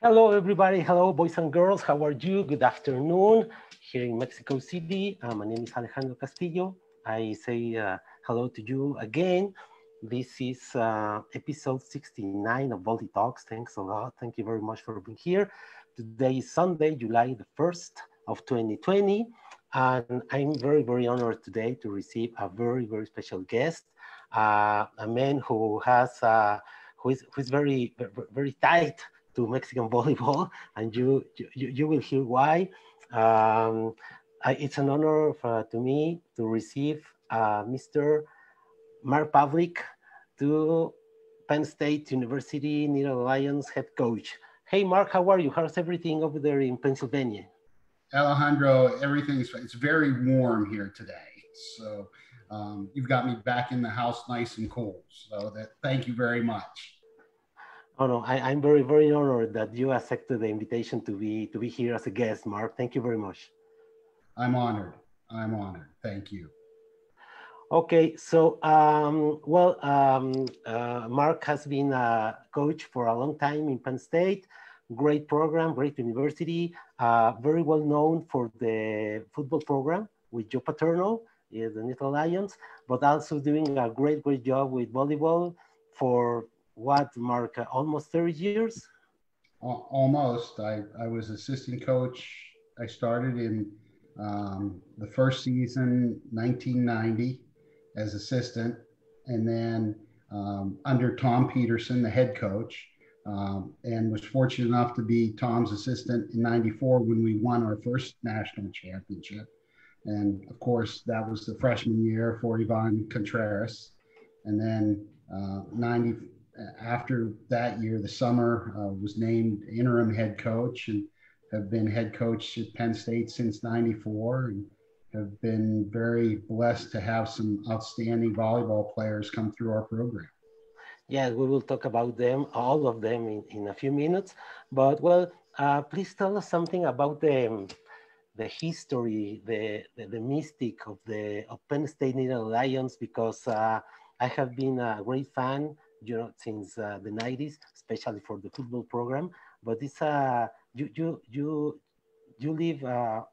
Hello, everybody. Hello, boys and girls. How are you? Good afternoon here in Mexico City. My name is Alejandro Castillo. I say hello to you again. This is episode 69 of Volleyball Talks. Thanks a lot. Thank you very much for being here. Today is Sunday, July the 1st of 2020. And I'm very, very honored today to receive a very, very special guest, a man who is very, very, very tight to Mexican volleyball, and you will hear why. Um, it's an honor to me to receive Mr. Mark Pavlik to Penn State University Nittany Lions head coach. Hey, Mark, how are you? How's everything over there in Pennsylvania? Alejandro, it's very warm here today. So you've got me back in the house nice and cool. So thank you very much. Oh no, I'm very, very honored that you accepted the invitation to be here as a guest, Mark. Thank you very much. I'm honored. I'm honored. Thank you. Okay, so Mark has been a coach for a long time in Penn State. Great program, great university. Very well known for the football program with Joe Paterno, the Nittany Lions, but also doing a great, great job with volleyball for what, Mark, almost 30 years? Almost. I was assistant coach. I started in the first season, 1990, as assistant, and then under Tom Peterson, the head coach, and was fortunate enough to be Tom's assistant in '94 when we won our first national championship. And of course, that was the freshman year for Ivan Contreras. And then 90, after that year, the summer, was named interim head coach and have been head coach at Penn State since '94 and have been very blessed to have some outstanding volleyball players come through our program. Yes, we will talk about them, all of them, in a few minutes. But well, please tell us something about the history, the mystic of the of Penn State Nittany Lions, because I have been a great fan, since the '90s, especially for the football program. But it's you live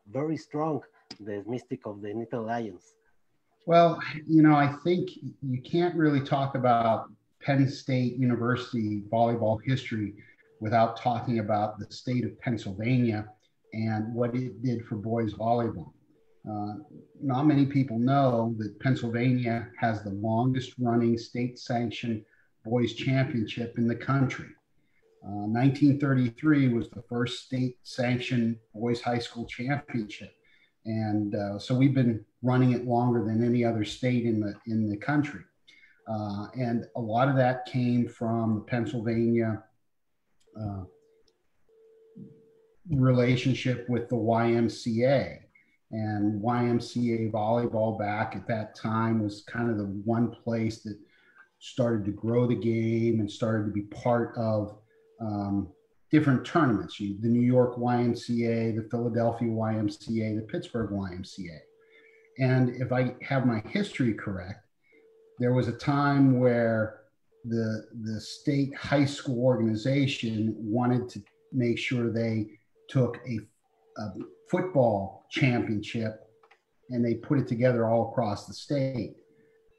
very strong the mystic of the Nittany Lions. Well, I think you can't really talk about Penn State University volleyball history without talking about the state of Pennsylvania and what it did for boys volleyball. Uh, Not many people know that Pennsylvania has the longest running state sanctioned boys championship in the country. 1933 was the first state sanctioned boys high school championship. And so we've been running it longer than any other state in the country. And a lot of that came from the Pennsylvania uh, relationship with the YMCA. And YMCA volleyball back at that time was kind of the one place that started to grow the game and started to be part of different tournaments. The New York YMCA, the Philadelphia YMCA, the Pittsburgh YMCA. And if I have my history correct, there was a time where the state high school organization wanted to make sure they took a football championship and they put it together all across the state.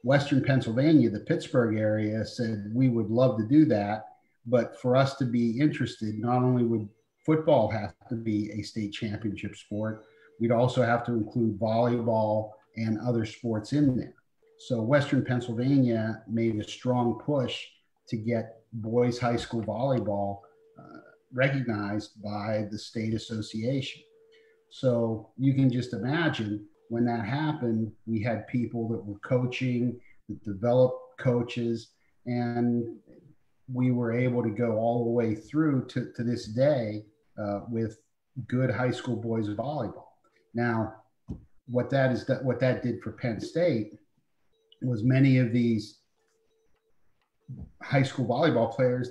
Western Pennsylvania, the Pittsburgh area, said we would love to do that, but for us to be interested, not only would football have to be a state championship sport, we'd also have to include volleyball and other sports in there. So Western Pennsylvania made a strong push to get boys high school volleyball recognized by the state association. So you can just imagine when that happened, we had people that were coaching, that developed coaches, and we were able to go all the way through to this day with good high school boys volleyball. Now, what that did for Penn State was many of these high school volleyball players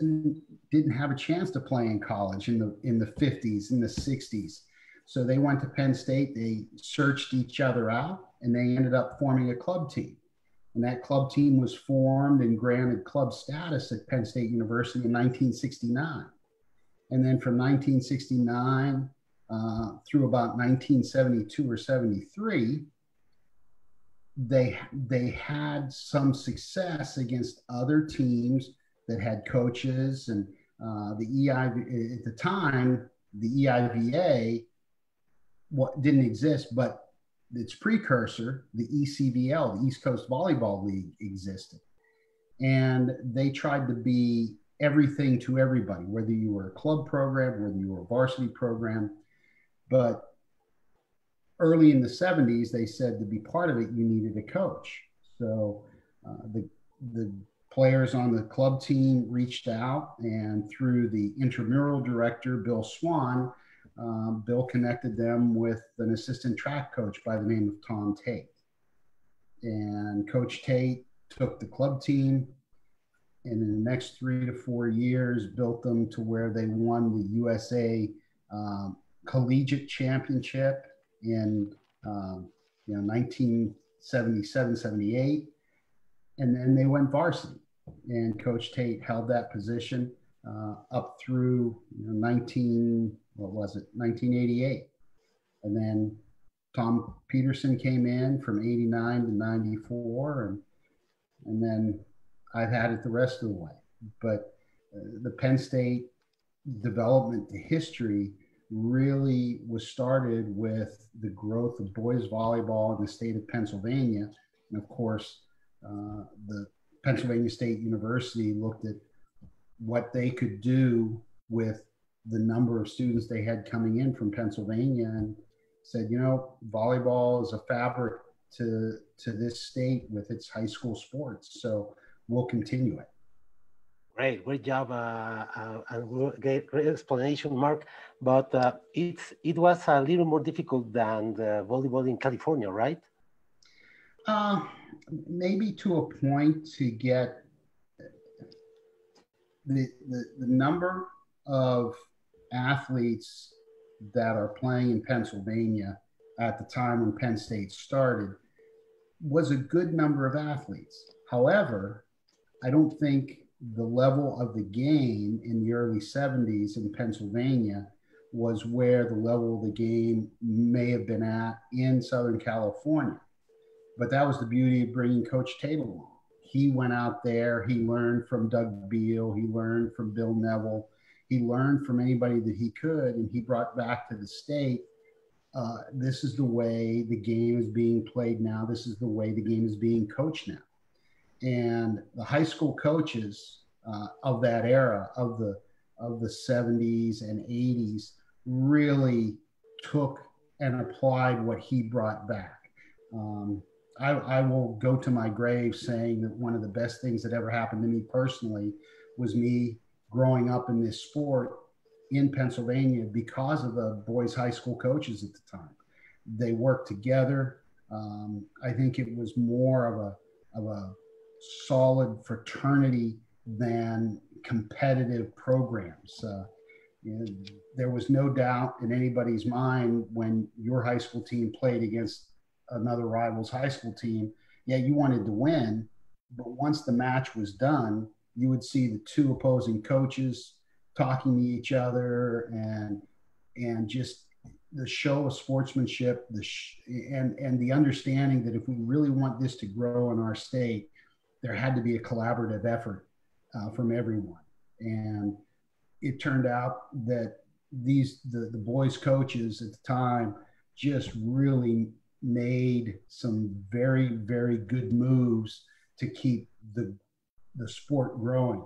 didn't have a chance to play in college in the 50s, in the 60s. So they went to Penn State, they searched each other out, and they ended up forming a club team. And that club team was formed and granted club status at Penn State University in 1969. And then from 1969 through about 1972 or 73, they had some success against other teams that had coaches, and the EIV at the time, the EIVA didn't exist, but its precursor, the ECVL, the East Coast Volleyball League, existed. And they tried to be everything to everybody, whether you were a club program, whether you were a varsity program. But early in the 70s, they said to be part of it, you needed a coach. So the players on the club team reached out, and through the intramural director, Bill Swan, Bill connected them with an assistant track coach by the name of Tom Tate. And Coach Tate took the club team, and in the next 3 to 4 years, built them to where they won the USA Collegiate Championship in 1977, 78. And then they went varsity. And Coach Tate held that position up through 1988. And then Tom Peterson came in from 89 to 94, and then I've had it the rest of the way. But the Penn State development to history really was started with the growth of boys volleyball in the state of Pennsylvania. And of course, the Pennsylvania State University looked at what they could do with the number of students they had coming in from Pennsylvania, and said, volleyball is a fabric to this state with its high school sports. So we'll continue it. Great job, and great explanation, Mark. But it was a little more difficult than the volleyball in California, right? Maybe to a point, to get the number of athletes that are playing in Pennsylvania at the time when Penn State started was a good number of athletes. However, I don't think the level of the game in the early 70s in Pennsylvania was where the level of the game may have been at in Southern California. But that was the beauty of bringing Coach Tate along. He went out there, he learned from Doug Beal, he learned from Bill Neville, he learned from anybody that he could, and he brought back to the state, this is the way the game is being played now, this is the way the game is being coached now. And the high school coaches of that era, of the 70s and 80s, really took and applied what he brought back. I will go to my grave saying that one of the best things that ever happened to me personally was me growing up in this sport in Pennsylvania because of the boys' high school coaches at the time. They worked together. I think it was more of a solid fraternity than competitive programs. There was no doubt in anybody's mind when your high school team played against another rival's high school team, you wanted to win, but once the match was done, you would see the two opposing coaches talking to each other, and just the show of sportsmanship, and the understanding that if we really want this to grow in our state, there had to be a collaborative effort from everyone. And it turned out that the boys' coaches at the time just really made some very, very good moves to keep the sport growing.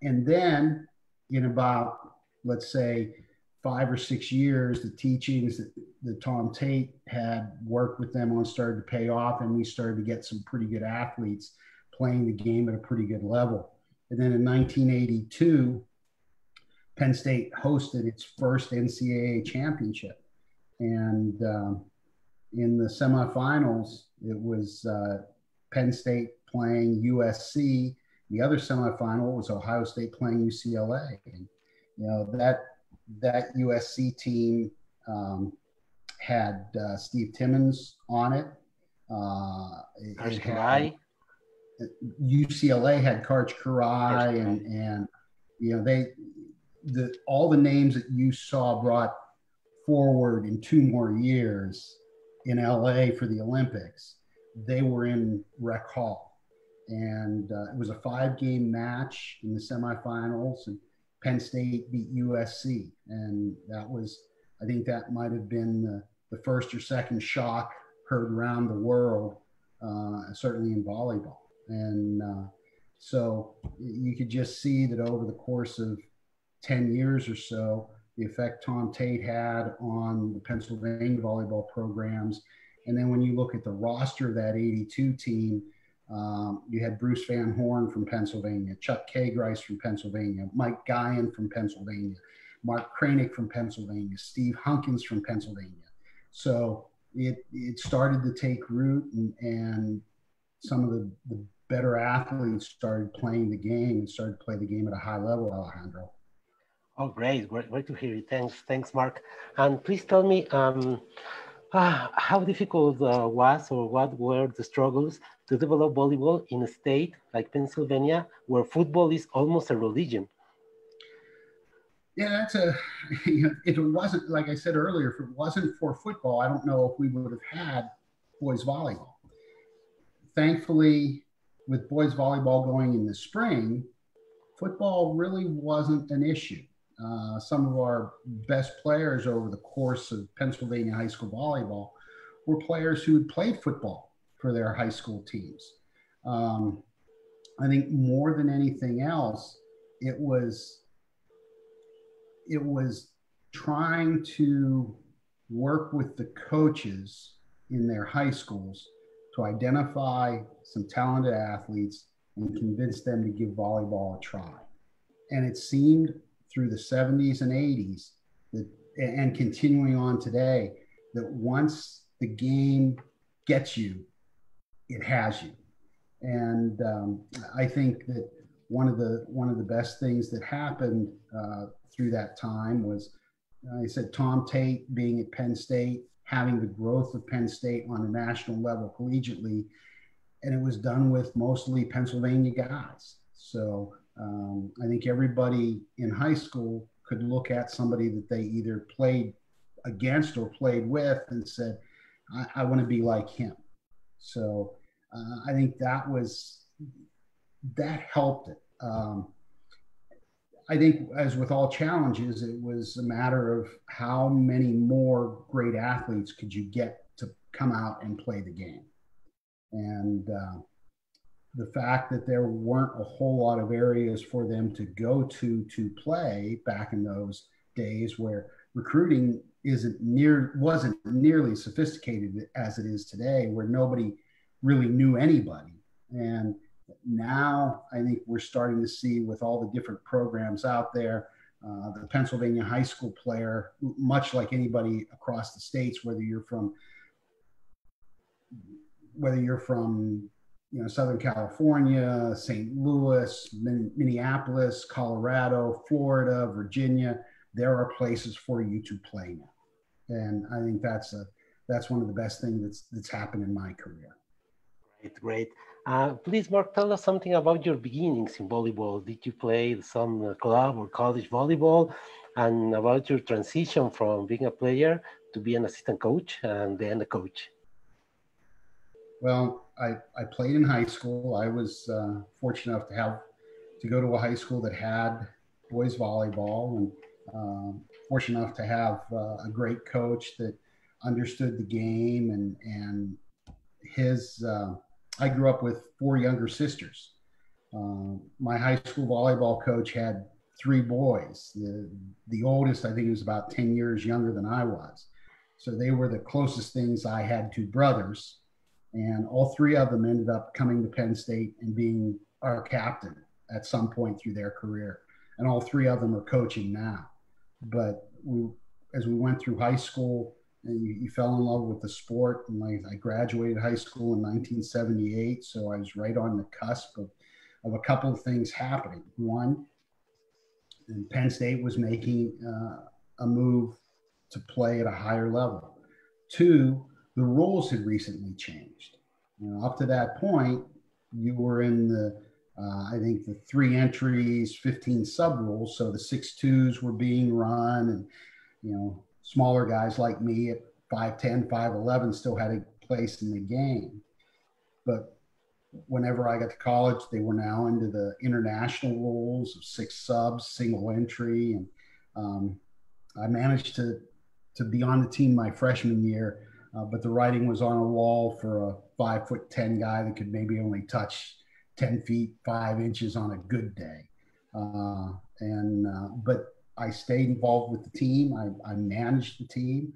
And then in about, let's say, 5 or 6 years, the teachings that Tom Tate had worked with them on started to pay off, and we started to get some pretty good athletes playing the game at a pretty good level. And then in 1982, Penn State hosted its first NCAA championship. And in the semifinals, it was Penn State playing USC. The other semifinal was Ohio State playing UCLA. And, that USC team had Steve Timmons on it. UCLA had Karch Karai, and all the names that you saw brought forward in 2 more years in LA for the Olympics, they were in Rec Hall. And it was a 5-game match in the semifinals, and Penn State beat USC. And that was, I think that might have been the first or second shock heard around the world, certainly in volleyball. And so you could just see that over the course of 10 years or so, the effect Tom Tate had on the Pennsylvania volleyball programs. And then when you look at the roster of that 82 team, you had Bruce Van Horn from Pennsylvania, Chuck Kagreis from Pennsylvania, Mike Guyan from Pennsylvania, Mark Kranick from Pennsylvania, Steve Hunkins from Pennsylvania. So it started to take root, and some of the better athletes started playing the game and started to play the game at a high level, Alejandro. Oh, great to hear you. Thanks, Mark. And please tell me, how difficult was, or what were the struggles to develop volleyball in a state like Pennsylvania, where football is almost a religion? Yeah, if it wasn't, like I said earlier, if it wasn't for football, I don't know if we would have had boys volleyball. Thankfully, with boys volleyball going in the spring, football really wasn't an issue. Some of our best players over the course of Pennsylvania high school volleyball were players who had played football for their high school teams. I think more than anything else, it was trying to work with the coaches in their high schools to identify some talented athletes and convince them to give volleyball a try. And it seemed through the 70s and 80s that, and continuing on today, that once the game gets you, it has you. And I think that one of the best things that happened through that time was, I said, Tom Tate being at Penn State, having the growth of Penn State on a national level collegiately, and it was done with mostly Pennsylvania guys. So I think everybody in high school could look at somebody that they either played against or played with and said, I want to be like him. So I think that helped it. I think, as with all challenges, it was a matter of how many more great athletes could you get to come out and play the game. And the fact that there weren't a whole lot of areas for them to go to play back in those days, where recruiting wasn't nearly sophisticated as it is today, where nobody really knew anybody. And now I think we're starting to see, with all the different programs out there, the Pennsylvania high school player, much like anybody across the states, whether you're from Southern California, St. Louis, Minneapolis, Colorado, Florida, Virginia, there are places for you to play now. And I think that's one of the best things that's happened in my career. Great. Please, Mark, tell us something about your beginnings in volleyball. Did you play some club or college volleyball? And about your transition from being a player to be an assistant coach and then a coach? Well, I played in high school. I was fortunate enough to go to a high school that had boys volleyball, and fortunate enough to have a great coach that understood the game. And I grew up with 4 younger sisters. My high school volleyball coach had 3 boys. The oldest, I think, was about 10 years younger than I was. So they were the closest things I had to brothers. And all 3 of them ended up coming to Penn State and being our captain at some point through their career. And all 3 of them are coaching now. But as we went through high school, and you fell in love with the sport. And I graduated high school in 1978. So I was right on the cusp of a couple of things happening. One, and Penn State was making a move to play at a higher level. 2, the rules had recently changed. Up to that point, you were in the I think the 3 entries, 15 sub rules. So the 6'2s were being run, and smaller guys like me at 5'10", 5'11" still had a place in the game. But whenever I got to college, they were now into the international rules of 6 subs, single entry, and I managed to be on the team my freshman year, but the writing was on a wall for a 5'10" guy that could maybe only touch 10 feet 5 inches on a good day. But I stayed involved with the team. I managed the team.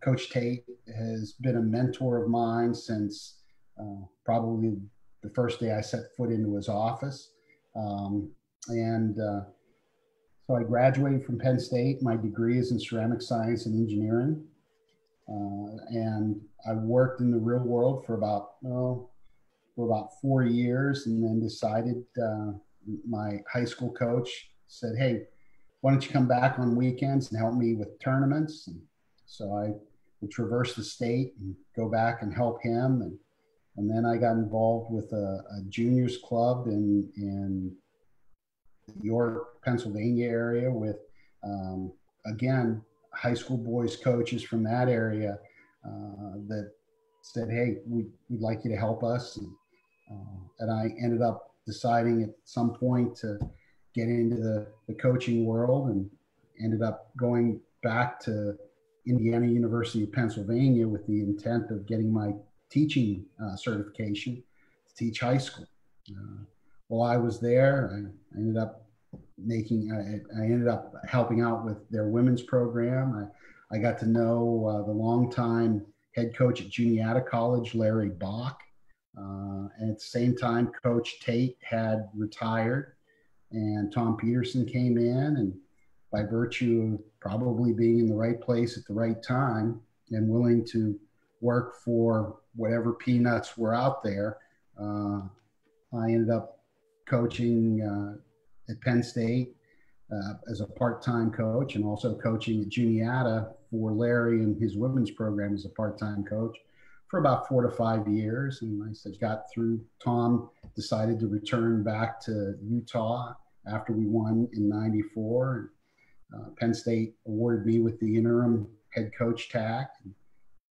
Coach Tate has been a mentor of mine since probably the first day I set foot into his office. So I graduated from Penn State. My degree is in ceramic science and engineering. And I worked in the real world for about 4 years, and then decided, my high school coach said, "Hey, why don't you come back on weekends and help me with tournaments?" And so I would traverse the state and go back and help him. And then I got involved with a juniors club in the York, Pennsylvania area with, again, high school boys coaches from that area that said, "Hey, we'd like you to help us." And I ended up deciding at some point to get into the coaching world, and ended up going back to Indiana University of Pennsylvania with the intent of getting my teaching certification to teach high school. While I was there, I ended up helping out with their women's program. I got to know the longtime head coach at Juniata College, Larry Bach. And at the same time, Coach Tate had retired, and Tom Peterson came in, and by virtue of probably being in the right place at the right time and willing to work for whatever peanuts were out there, I ended up coaching at Penn State as a part-time coach, and also coaching at Juniata for Larry and his women's program as a part-time coach for about 4 to 5 years. And I said, got through. Tom decided to return back to Utah after we won in '94. Penn State awarded me with the interim head coach tag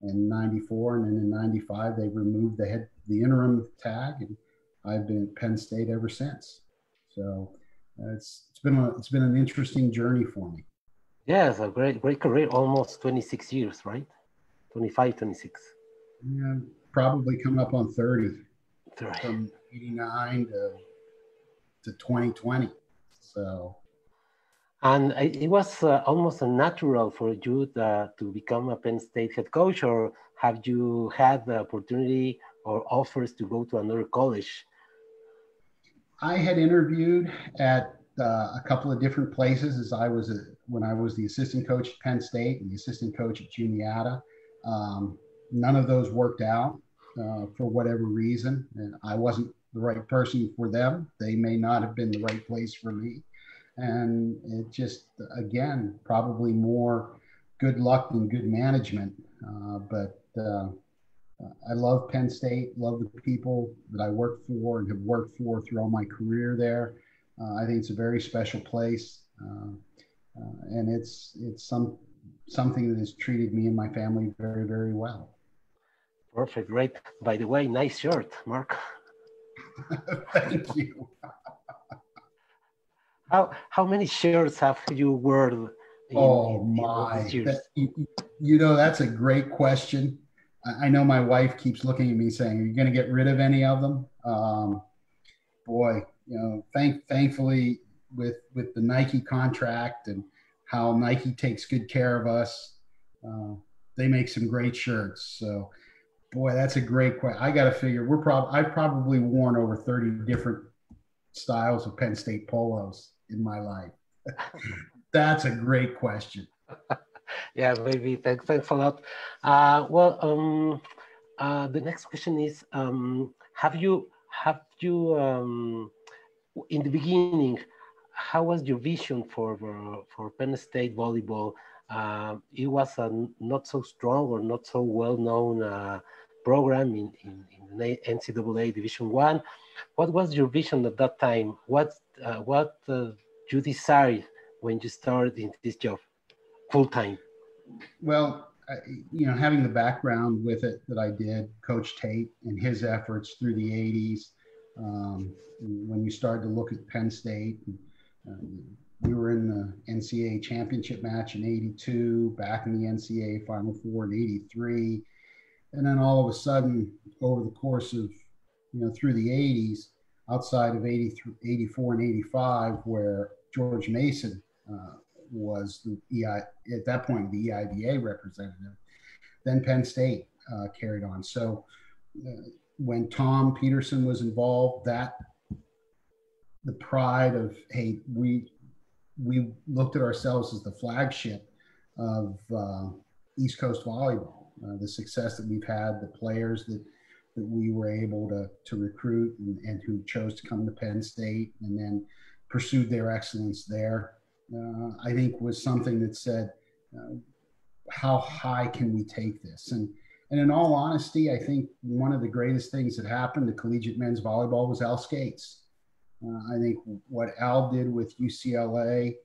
in '94, and then in '95 they removed the interim tag, and I've been at Penn State ever since. So it's been an interesting journey for me. Yes, a great career, almost 26 years, right? 25, 26. Yeah, probably coming up on 30, Right. from '89 to 2020. So. And it was almost a natural for you to become a Penn State head coach, or have you had the opportunity or offers to go to another college? I had interviewed at a couple of different places when I was the assistant coach at Penn State and the assistant coach at Juniata. None of those worked out for whatever reason, and I wasn't the right person for them. They may not have been the right place for me. And it just, again, probably more good luck than good management. But I love Penn State, love the people that I work for and have worked for throughout my career there. I think it's a very special place. And it's something that has treated me and my family very, very well. Perfect, great. By the way, nice shirt, Mark. Thank you. How many shirts have you worn in these years? That's a great question. I know my wife keeps looking at me saying, "Are you going to get rid of any of them?" Thankfully with the Nike contract and how Nike takes good care of us, they make some great shirts. So, boy, that's a great question. I got to figure I've probably worn over 30 different styles of Penn State polos in my life. That's a great question. Yeah, maybe. Thanks a lot. The next question is: have you in the beginning, how was your vision for Penn State volleyball? It was a not so strong or not so well known program in the NCAA Division One. What was your vision at that time? What you desired when you started in this job full time? Well, having the background with it that I did, Coach Tate and his efforts through the 80s, when you started to look at Penn State, we were in the NCAA championship match in 82, back in the NCAA Final Four in 83. And then all of a sudden, over the course of, through the 80s, outside of 83, 84 and 85, where George Mason was at that point the EIVA representative, then Penn State carried on. So when Tom Peterson was involved, the pride of, hey, we looked at ourselves as the flagship of East Coast volleyball. The success that we've had, the players that we were able to recruit and who chose to come to Penn State and then pursued their excellence there, I think was something that said, how high can we take this? And in all honesty, I think one of the greatest things that happened to collegiate men's volleyball was Al Skates. I think what Al did with UCLA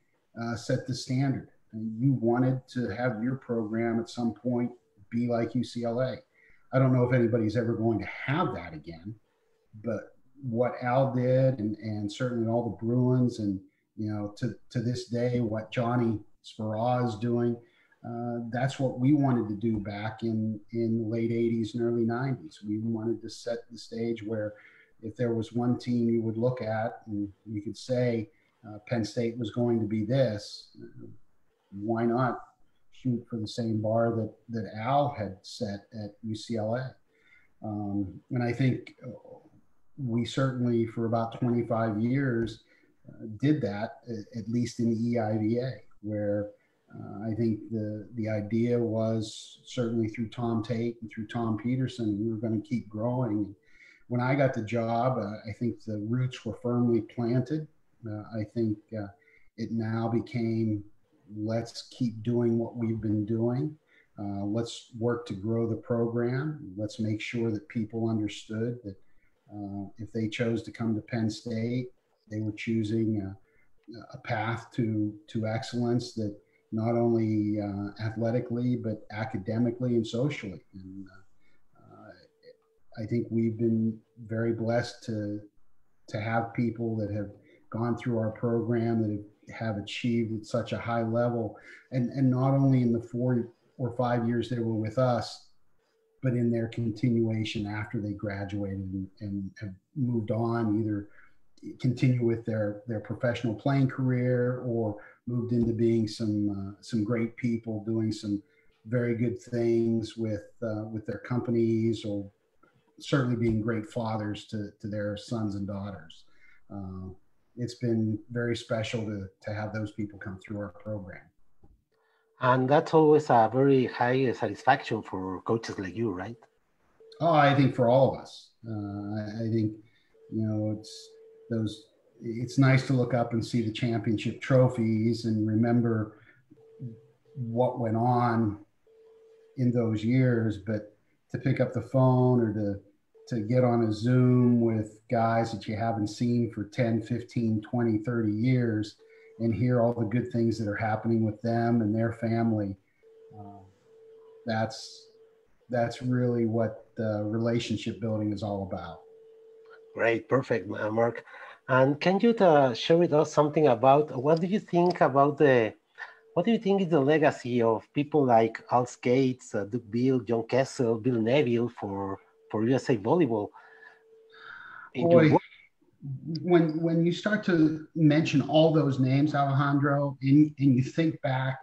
set the standard. And you wanted to have your program at some point be like UCLA. I don't know if anybody's ever going to have that again, but what Al did, and certainly all the Bruins, and to this day what Johnny Speraw is doing, that's what we wanted to do back in the late 80s and early 90s. We wanted to set the stage where if there was one team you would look at and you could say Penn State was going to be this, why not shoot for the same bar that Al had set at UCLA? And I think we certainly, for about 25 years, did that, at least in the EIVA, where I think the idea was, certainly through Tom Tate and through Tom Peterson, we were going to keep growing. When I got the job, I think the roots were firmly planted. I think it now became, let's keep doing what we've been doing. Let's work to grow the program. Let's make sure that people understood that if they chose to come to Penn State, they were choosing a path to excellence that not only athletically, but academically and socially. And I think we've been very blessed to have people that have gone through our program that have achieved at such a high level, and not only in the 4 or 5 years they were with us, but in their continuation after they graduated and have moved on, either continue with their professional playing career or moved into being some great people doing some very good things with their companies, or certainly being great fathers to their sons and daughters. It's been very special to have those people come through our program. And that's always a very high satisfaction for coaches like you, right? Oh, I think for all of us. I think, it's nice to look up and see the championship trophies and remember what went on in those years, but to pick up the phone or to get on a Zoom with guys that you haven't seen for 10, 15, 20, 30 years and hear all the good things that are happening with them and their family. That's really what relationship building is all about. Great, perfect, Mark. And can you share with us something about what do you think is the legacy of people like Al Skates, Duke Bill, John Kessel, Bill Neville for USA Volleyball? Boy, when you start to mention all those names, Alejandro, and you think back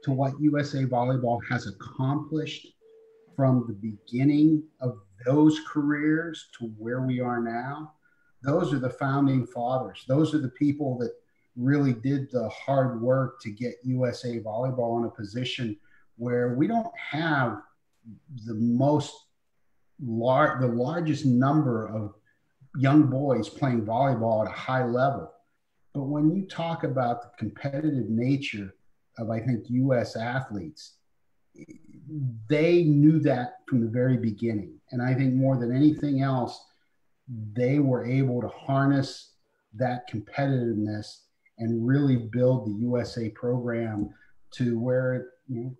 to what USA Volleyball has accomplished from the beginning of those careers to where we are now, those are the founding fathers. Those are the people that really did the hard work to get USA Volleyball in a position where we don't have the largest number of young boys playing volleyball at a high level. But when you talk about the competitive nature of, I think, U.S. athletes, they knew that from the very beginning. And I think more than anything else, they were able to harness that competitiveness and really build the USA program to where, you know,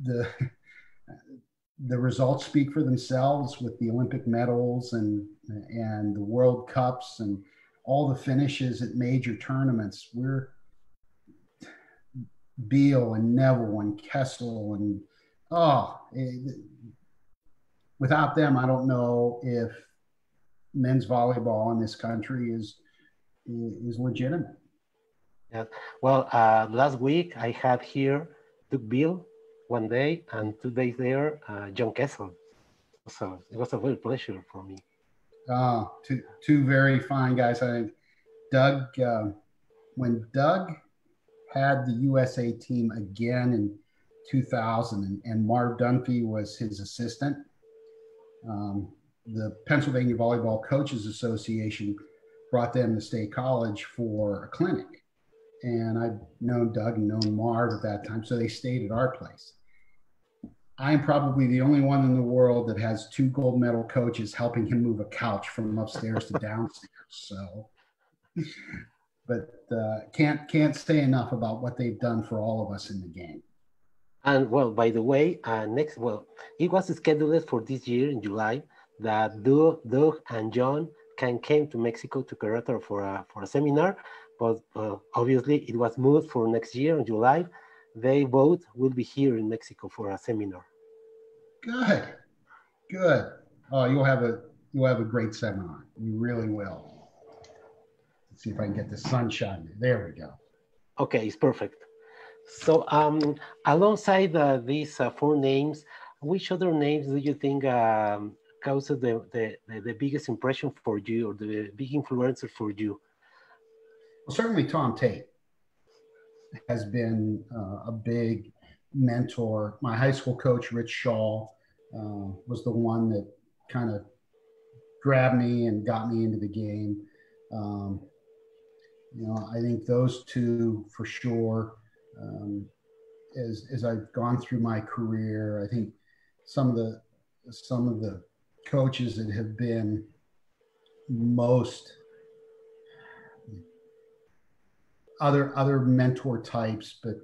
the the results speak for themselves with the Olympic medals and the World Cups and all the finishes at major tournaments. We're Beal and Neville and Kessel and without them, I don't know if men's volleyball in this country is legitimate. Yeah. Well, last week I had here Doug Bill one day, and 2 days later, John Kessel. So it was a real pleasure for me. Two very fine guys. I think Doug, when Doug had the USA team again in 2000, and Marv Dunphy was his assistant, the Pennsylvania Volleyball Coaches Association brought them to State College for a clinic. And I'd known Doug and known Marv at that time, so they stayed at our place. I'm probably the only one in the world that has 2 gold medal coaches helping him move a couch from upstairs to downstairs. So, but can't say enough about what they've done for all of us in the game. And well, by the way, it was scheduled for this year in July that Doug and John came to Mexico to Querétaro for a seminar, but obviously it was moved for next year in July. They both will be here in Mexico for a seminar. Good. Oh, you'll have a great seminar. You really will. Let's see if I can get the sunshine. There we go. Okay, it's perfect. So alongside these 4 names, which other names do you think caused the biggest impression for you, or the big influencer for you? Well, certainly Tom Tate has been a big mentor. My high school coach, Rich Shaw, was the one that kind of grabbed me and got me into the game. I think those 2 for sure. As I've gone through my career, I think some of the coaches that have been most other mentor types, but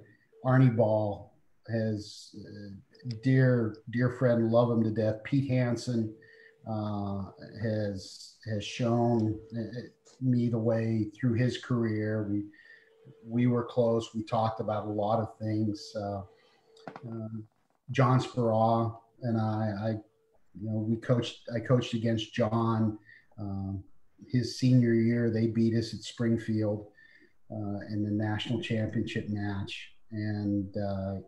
Arnie Ball has dear friend, love him to death. Pete Hansen has shown me the way through his career. We were close. We talked about a lot of things. John Speraw and I coached against John. His senior year, they beat us at Springfield in the national championship match. And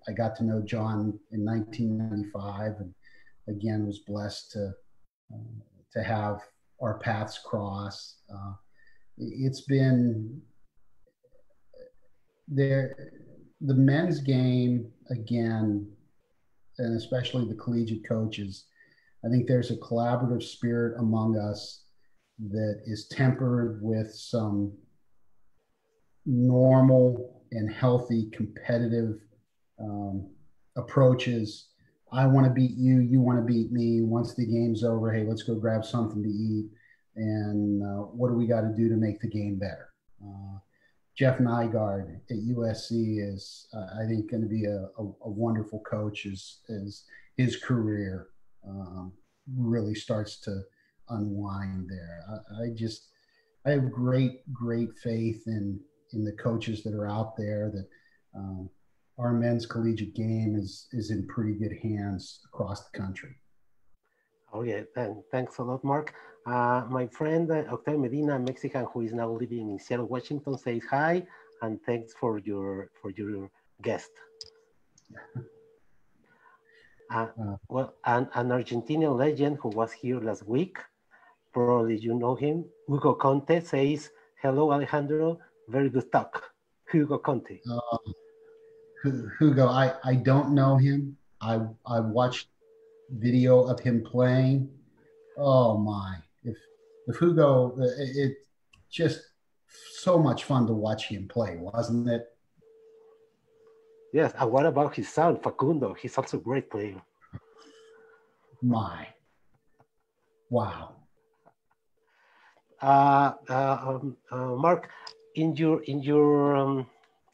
I got to know John in 1995, and again was blessed to have our paths cross. It's been there. The men's game, again, and especially the collegiate coaches, I think there's a collaborative spirit among us that is tempered with some normal and healthy competitive approaches. I want to beat you, you want to beat me. Once the game's over, hey, let's go grab something to eat. And what do we got to do to make the game better? Jeff Nygaard at USC is, I think, going to be a wonderful coach as his career really starts to unwind there. I have great faith in the coaches that are out there, that our men's collegiate game is in pretty good hands across the country. Oh yeah, thanks a lot, Mark. My friend Octavio Medina, a Mexican who is now living in Seattle, Washington, says hi and thanks for your guest. Well, an Argentinian legend who was here last week, probably you know him, Hugo Conte, says, hello, Alejandro, very good talk. Hugo Conte. Hugo, I don't know him. I watched video of him playing. Oh my! If Hugo, it just so much fun to watch him play, wasn't it? Yes, and what about his son, Facundo? He's also a great player. My, wow. Mark,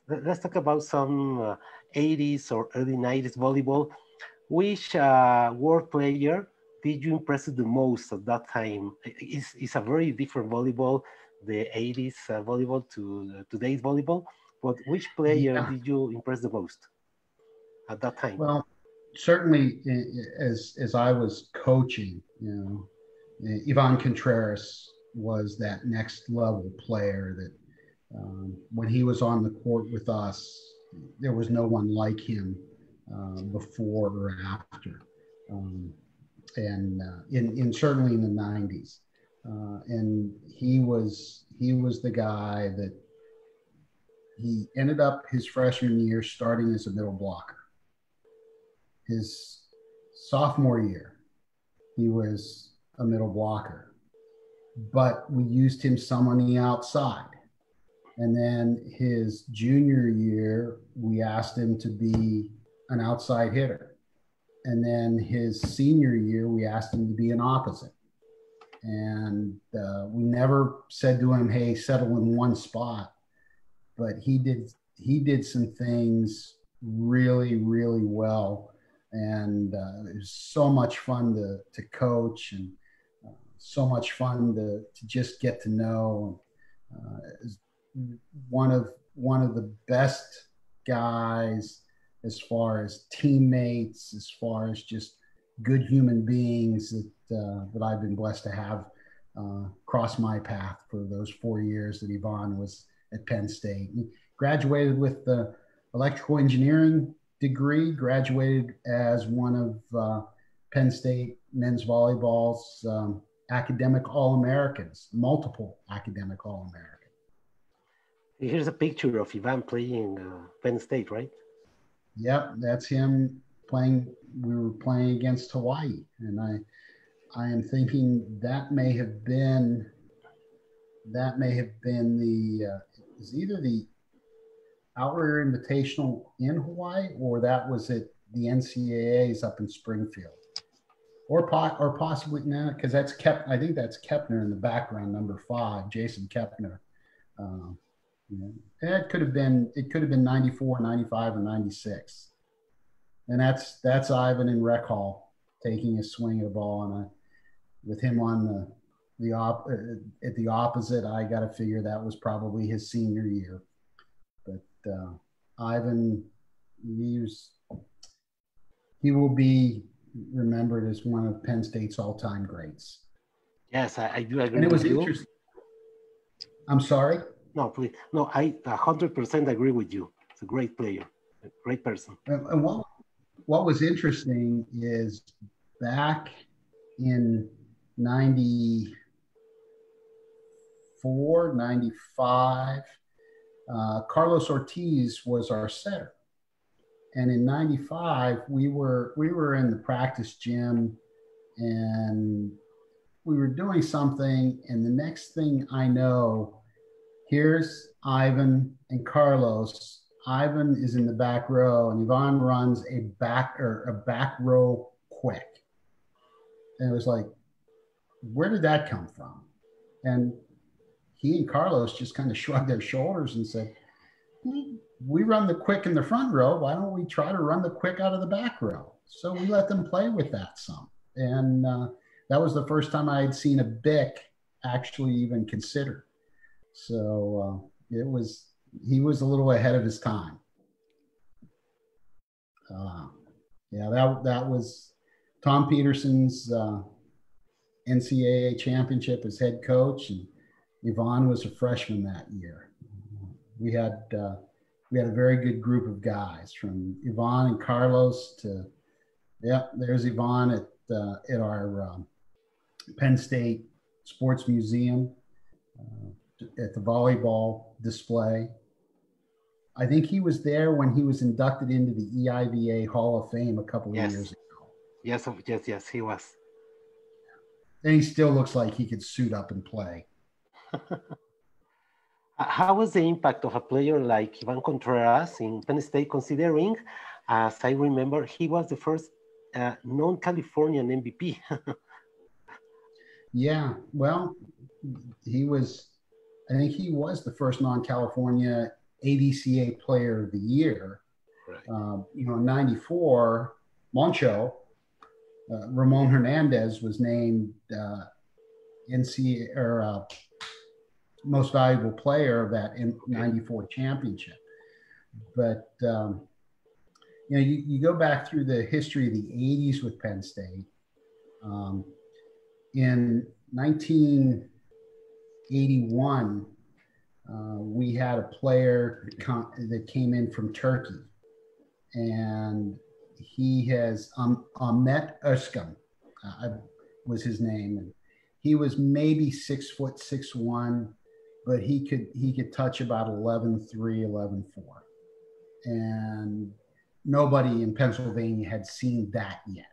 let's talk about some 80s or early 90s volleyball. Which world player did you impress the most at that time? It's a very different volleyball, the 80s volleyball to today's volleyball. But which player Yeah. did you impress the most at that time? Well, certainly as I was coaching, Ivan Contreras was that next level player that when he was on the court with us, there was no one like him before or after. Um, and in certainly in the 90s. And he was the guy that he ended up his freshman year starting as a middle blocker. His sophomore year, he was a middle blocker, but we used him some on the outside. And then his junior year, we asked him to be an outside hitter. And then his senior year, we asked him to be an opposite. And we never said to him, "Hey, settle in one spot." But he did some things really, really well, and it was so much fun to coach, and so much fun to just get to know. One of the best guys as far as teammates, as far as just good human beings that I've been blessed to have cross my path for those 4 years that Yvonne was at Penn State. He graduated with the electrical engineering degree, graduated as one of Penn State men's volleyball's academic All-Americans, multiple academic All-Americans. Here's a picture of Ivan playing Penn State, right? Yep, that's him playing. We were playing against Hawaii, and I am thinking that may have been the is either the Outlier Invitational in Hawaii, or that was at the NCAA's up in Springfield, or possibly now, because I think that's Kepner in the background, number 5, Jason Kepner. It could have been 94, 95, or 96. And that's Ivan in rec hall taking a swing at a ball, and with him on at the opposite, I got to figure that was probably his senior year. But Ivan, he will be remembered as one of Penn State's all-time greats. Yes, I do agree. And it was with interesting. I'm sorry? No, please. No, I 100% agree with you. It's a great player, a great person. And what was interesting is back in 94, 95, Carlos Ortiz was our setter. And in 95, we were in the practice gym, and we were doing something, and the next thing I know, here's Ivan and Carlos. Ivan is in the back row, and Yvonne runs a back row quick. And it was like, where did that come from? And he and Carlos just kind of shrugged their shoulders and said, we run the quick in the front row. Why don't we try to run the quick out of the back row? So we let them play with that some. And that was the first time I had seen a BIC actually even considered. So he was a little ahead of his time. That was Tom Peterson's NCAA championship as head coach, and Yvonne was a freshman that year. We had a very good group of guys, from Yvonne and Carlos to, there's Yvonne at our Penn State Sports Museum at the volleyball display. I think he was there when he was inducted into the EIVA Hall of Fame a couple of years ago. Yes, he was. And he still looks like he could suit up and play. How was the impact of a player like Ivan Contreras in Penn State, considering, as I remember, he was the first non-Californian MVP? Yeah, well, he was, I think he was the first non-California ADCA player of the year. Right. In 94, Moncho, Ramon Hernandez was named NCAA or most valuable player of that Okay. 94 championship. But, you go back through the history of the 80s with Penn State. Um, in 1981, we had a player that came in from Turkey, and he has Ahmet Özkan was his name, and he was maybe 6 foot 6'1", but he could touch about 11'3", 11'4", and nobody in Pennsylvania had seen that yet.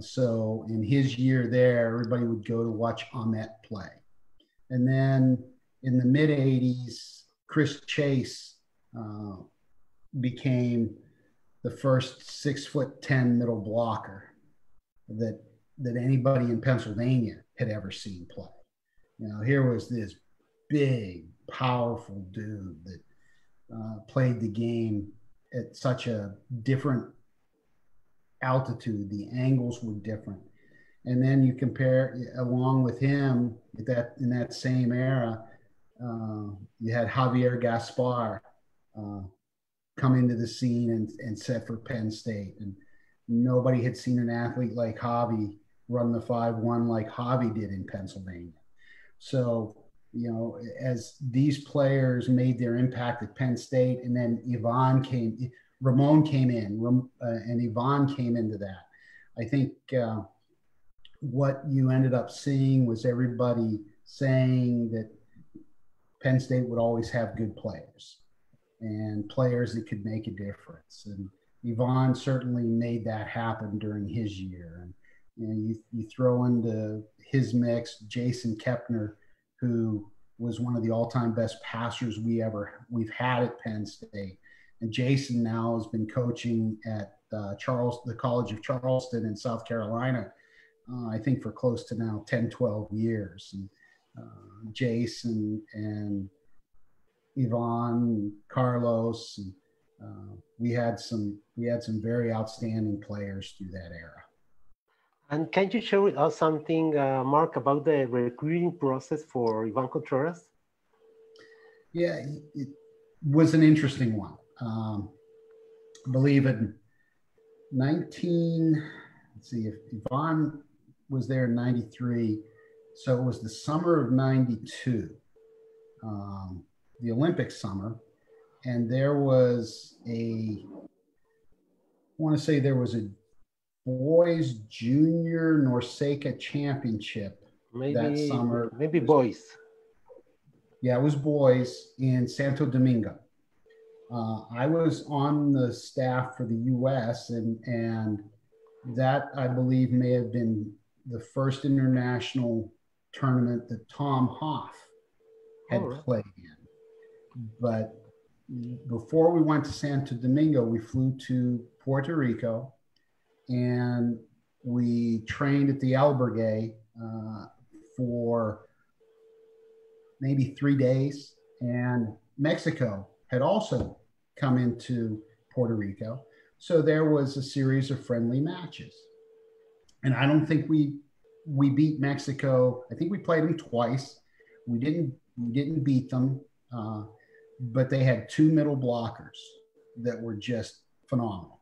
So in his year there, everybody would go to watch Ahmet play. And then in the mid 80s, Chris Chase became the first 6'10" middle blocker that anybody in Pennsylvania had ever seen play. Here was this big, powerful dude that played the game at such a different altitude. The angles were different. And then you compare along with him in that same era, you had Javier Gaspar come into the scene and set for Penn State. And nobody had seen an athlete like Javi run the 5'1" like Javi did in Pennsylvania. So, as these players made their impact at Penn State, and then Ramon came in, and Ivan came into that. I think what you ended up seeing was everybody saying that Penn State would always have good players and players that could make a difference. And Ivan certainly made that happen during his year. And you throw into his mix Jason Kepner, who was one of the all-time best passers we've had at Penn State. And Jason now has been coaching at the College of Charleston in South Carolina, I think for close to now 10, 12 years. And Jason and Ivan, Carlos, and we had some very outstanding players through that era. And can you share with us something, Mark, about the recruiting process for Ivan Contreras? Yeah, it was an interesting one. I believe in let's see, if Ivan was there in 93, so it was the summer of 92, the Olympic summer, and there was I want to say there was a boys junior NORCECA championship that summer. Maybe boys. Yeah, it was boys in Santo Domingo. I was on the staff for the U.S. and that, I believe, may have been the first international tournament that Tom Hoff had played in. But before we went to Santo Domingo, we flew to Puerto Rico, and we trained at the albergue for maybe 3 days. And Mexico had also come into Puerto Rico. So there was a series of friendly matches. And I don't think we beat Mexico. I think we played them twice. We didn't beat them, but they had 2 middle blockers that were just phenomenal.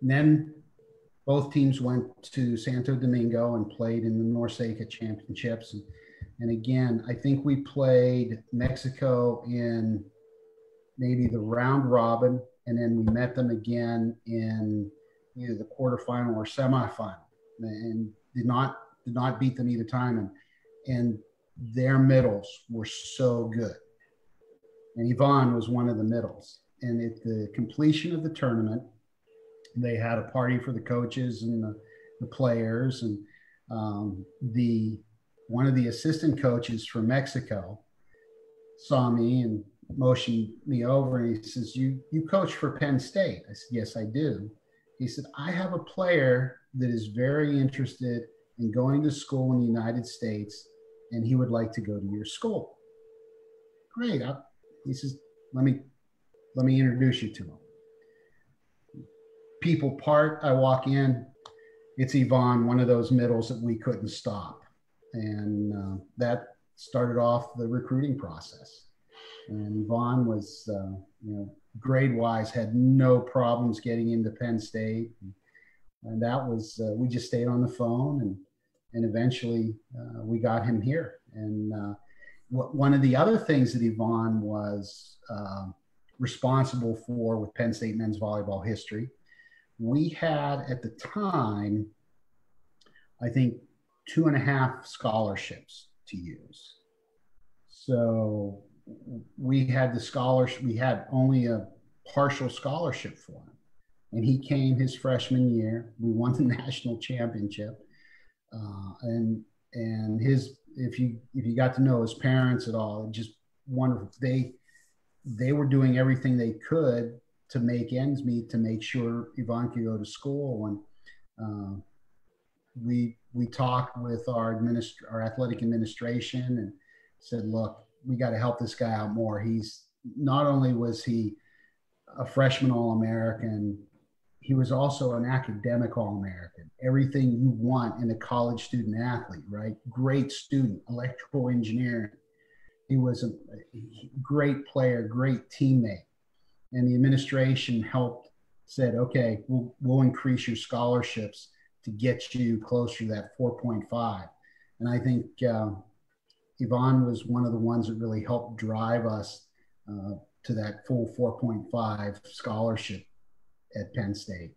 And then both teams went to Santo Domingo and played in the NORCECA championships. And again, I think we played Mexico in maybe the round robin, and then we met them again in either the quarterfinal or semifinal, and did not beat them either time. And their middles were so good. And Ivan was one of the middles. And at the completion of the tournament, they had a party for the coaches and the players. And one of the assistant coaches from Mexico saw me and motioned me over, and he says, you coach for Penn State? I said, yes, I do. He said, I have a player that is very interested in going to school in the United States, and he would like to go to your school. Great. He says, let me introduce you to him. People part, I walk in, it's Yvonne, one of those middles that we couldn't stop. And that started off the recruiting process. And Yvonne was, grade-wise, had no problems getting into Penn State. And that was, we just stayed on the phone, and eventually we got him here. And one of the other things that Yvonne was responsible for with Penn State men's volleyball history, we had at the time, I think, 2.5 scholarships to use. So we had the scholarship, we had only a partial scholarship for him. And he came his freshman year. We won the national championship. And his, if you got to know his parents at all, just wonderful. They were doing everything they could to make ends meet, to make sure Yvonne could go to school. And we talked with our athletic administration and said, look, we got to help this guy out more. He's not only was he a freshman All-American, he was also an academic All-American. Everything you want in a college student athlete, right? Great student, electrical engineering. He was a great player, great teammate. And the administration said, okay, we'll increase your scholarships to get you closer to that 4.5. And I think Yvonne was one of the ones that really helped drive us to that full 4.5 scholarship at Penn State.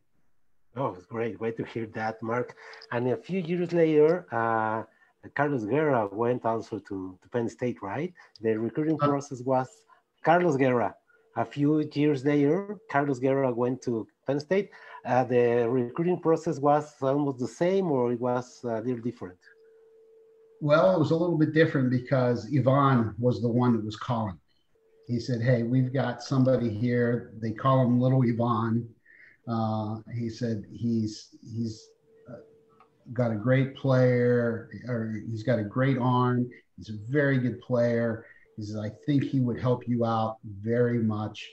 Oh, it's great. Way to hear that, Mark. And a few years later, Carlos Guerra went also to Penn State, right? The recruiting process was Carlos Guerra. A few years later, Carlos Guerra went to Penn State. The recruiting process was almost the same, or it was a little different? Well, it was a little bit different because Yvonne was the one that was calling. He said, hey, we've got somebody here. They call him Little Yvonne. He said he's got a great player, or he's got a great arm. He's a very good player. He says, I think he would help you out very much.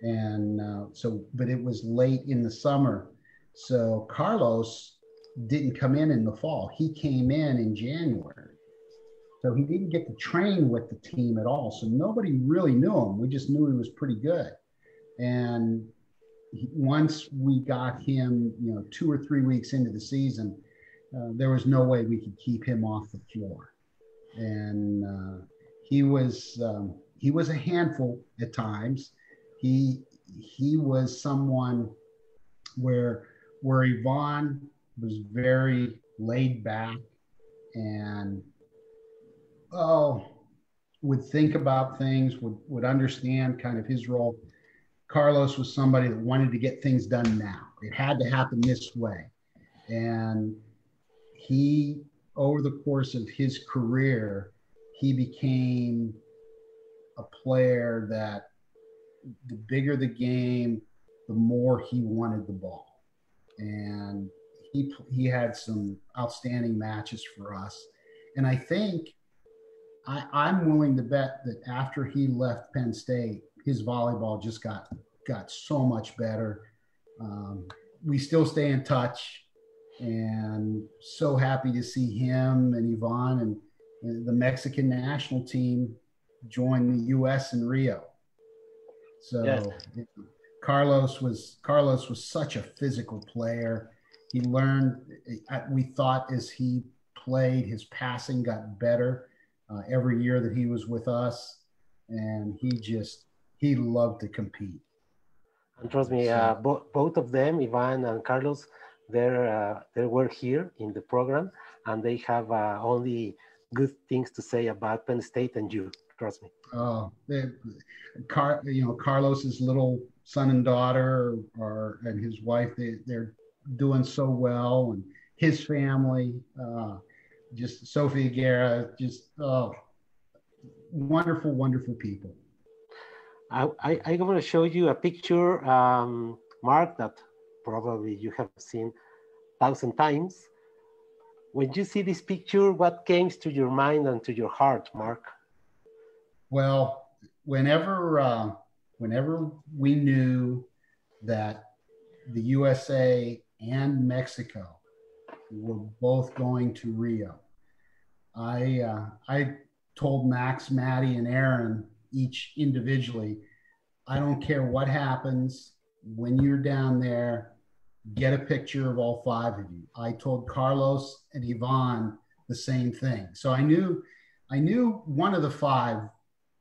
And but it was late in the summer. So Carlos didn't come in the fall. He came in January. So he didn't get to train with the team at all. So nobody really knew him. We just knew he was pretty good. And once we got him, 2 or 3 weeks into the season, there was no way we could keep him off the floor. And he was a handful at times. He was someone where Yvonne was very laid back and would think about things, would understand kind of his role. Carlos was somebody that wanted to get things done now. It had to happen this way. And he, over the course of his career, he became a player that the bigger the game, the more he wanted the ball. And he had some outstanding matches for us. And I think I'm willing to bet that after he left Penn State, his volleyball just got so much better. We still stay in touch, and so happy to see him and Yvonne and the Mexican national team join the U.S. in Rio. So yes. Carlos was such a physical player. He learned, we thought as he played, his passing got better every year that he was with us. And he loved to compete. And trust me, both of them, Ivan and Carlos, they were here in the program, and they have only good things to say about Penn State and you. Trust me. Oh, Carlos's little son and daughter, and his wife, they're doing so well, and his family, just Sophia Guerra, wonderful, wonderful people. I'm going to show you a picture, Mark, that probably you have seen 1,000 times. When you see this picture, what came to your mind and to your heart, Mark? Well, whenever we knew that the USA and Mexico were both going to Rio, I told Max, Maddie, and Aaron each individually, I don't care what happens when you're down there, get a picture of all five of you. I told Carlos and Yvonne the same thing. So I knew one of the five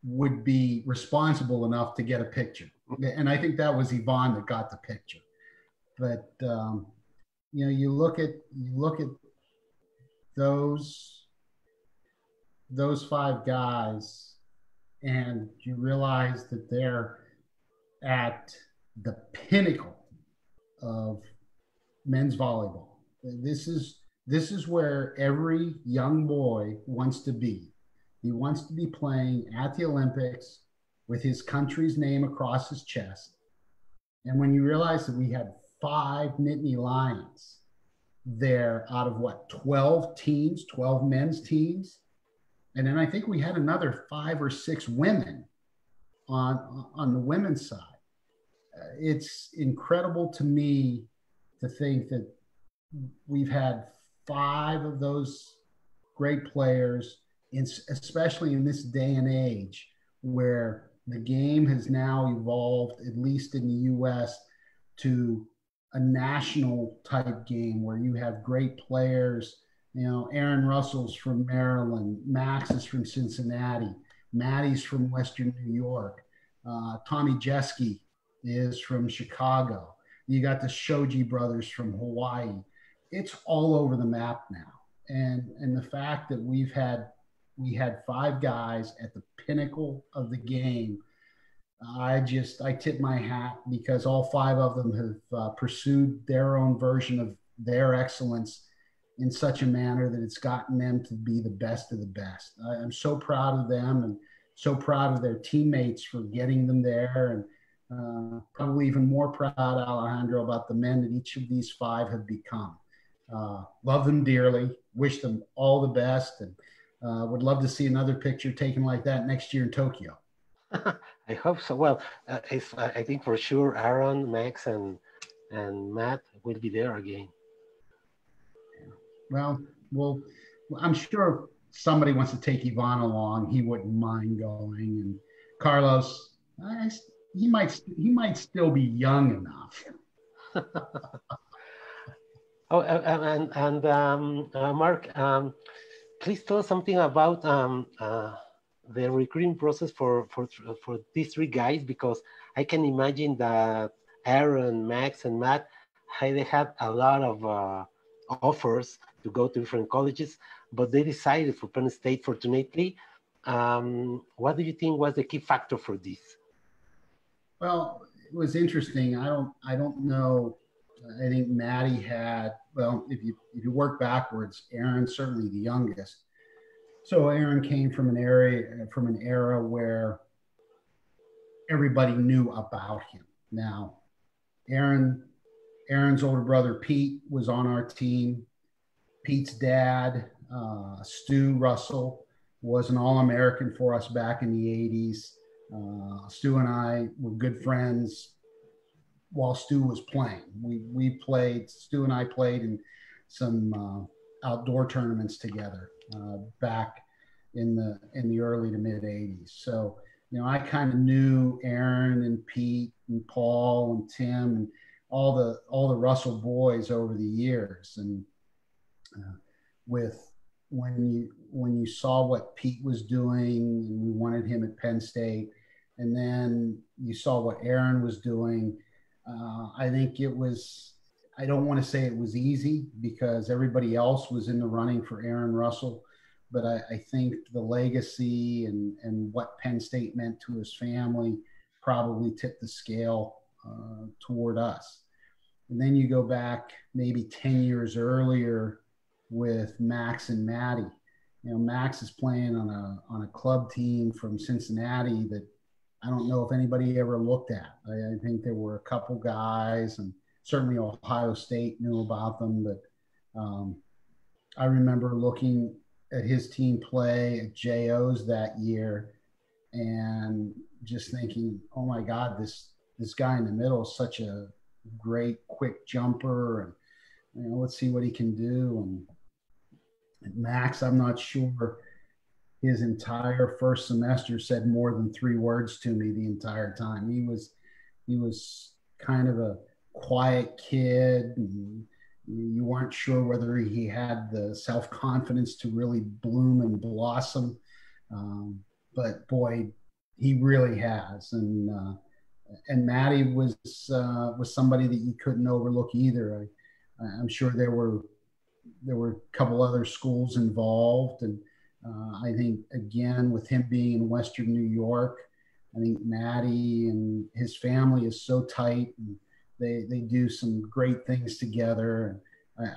would be responsible enough to get a picture. And I think that was Yvonne that got the picture. But you look at those five guys, and you realize that they're at the pinnacle of men's volleyball. This is where every young boy wants to be. He wants to be playing at the Olympics with his country's name across his chest. And when you realize that we had 5 Nittany Lions there out of what, 12 teams, 12 men's teams, and then I think we had another 5 or 6 women on the women's side. It's incredible to me to think that we've had 5 of those great players, especially in this day and age where the game has now evolved, at least in the US, to a national type game where you have great players. Aaron Russell's from Maryland, Max is from Cincinnati, Maddie's from Western New York, Tommy Jeske is from Chicago. You got the Shoji brothers from Hawaii. It's all over the map now. And the fact that we had 5 guys at the pinnacle of the game, I tip my hat, because all 5 of them have pursued their own version of their excellence in such a manner that it's gotten them to be the best of the best. I'm so proud of them, and so proud of their teammates for getting them there, and probably even more proud, Alejandro, about the men that each of these 5 have become. Love them dearly, wish them all the best, and would love to see another picture taken like that next year in Tokyo. I hope so. Well, I think for sure Aaron, Max, and Matt will be there again. Well, I'm sure if somebody wants to take Ivan along, he wouldn't mind going. And Carlos, he might still be young enough. Oh, and Mark, please tell us something about the recruiting process for these 3 guys, because I can imagine that Aaron, Max, and Matt, they had a lot of offers to go to different colleges, but they decided for Penn State, fortunately. What do you think was the key factor for this? Well, it was interesting. I don't know. I think Maddie had, well, if you work backwards, Aaron's certainly the youngest. So Aaron came from an era where everybody knew about him. Now, Aaron's older brother Pete was on our team. Pete's dad, Stu Russell, was an All-American for us back in the 80s. Stu and I were good friends while Stu was playing. Stu and I played in some outdoor tournaments together back in the early to mid 80s. So, I kind of knew Aaron and Pete and Paul and Tim and all the Russell boys over the years. And when you saw what Pete was doing, and we wanted him at Penn State, and then you saw what Aaron was doing, I think it was, I don't want to say it was easy, because everybody else was in the running for Aaron Russell, but I think the legacy and what Penn State meant to his family probably tipped the scale toward us. And then you go back maybe 10 years earlier with Max and Maddie, Max is playing on a club team from Cincinnati that I don't know if anybody ever looked at. I think there were a couple guys, and certainly Ohio State knew about them, but I remember looking at his team play at JO's that year and just thinking, oh my God, this guy in the middle is such a great quick jumper, and let's see what he can do. And Max, I'm not sure his entire first semester said more than 3 words to me the entire time. He was kind of a quiet kid. And you weren't sure whether he had the self-confidence to really bloom and blossom. But boy, he really has. And Maddie was somebody that you couldn't overlook either. I'm sure there were a couple other schools involved, and I think again with him being in Western New York, I think Maddie and his family is so tight, and they do some great things together.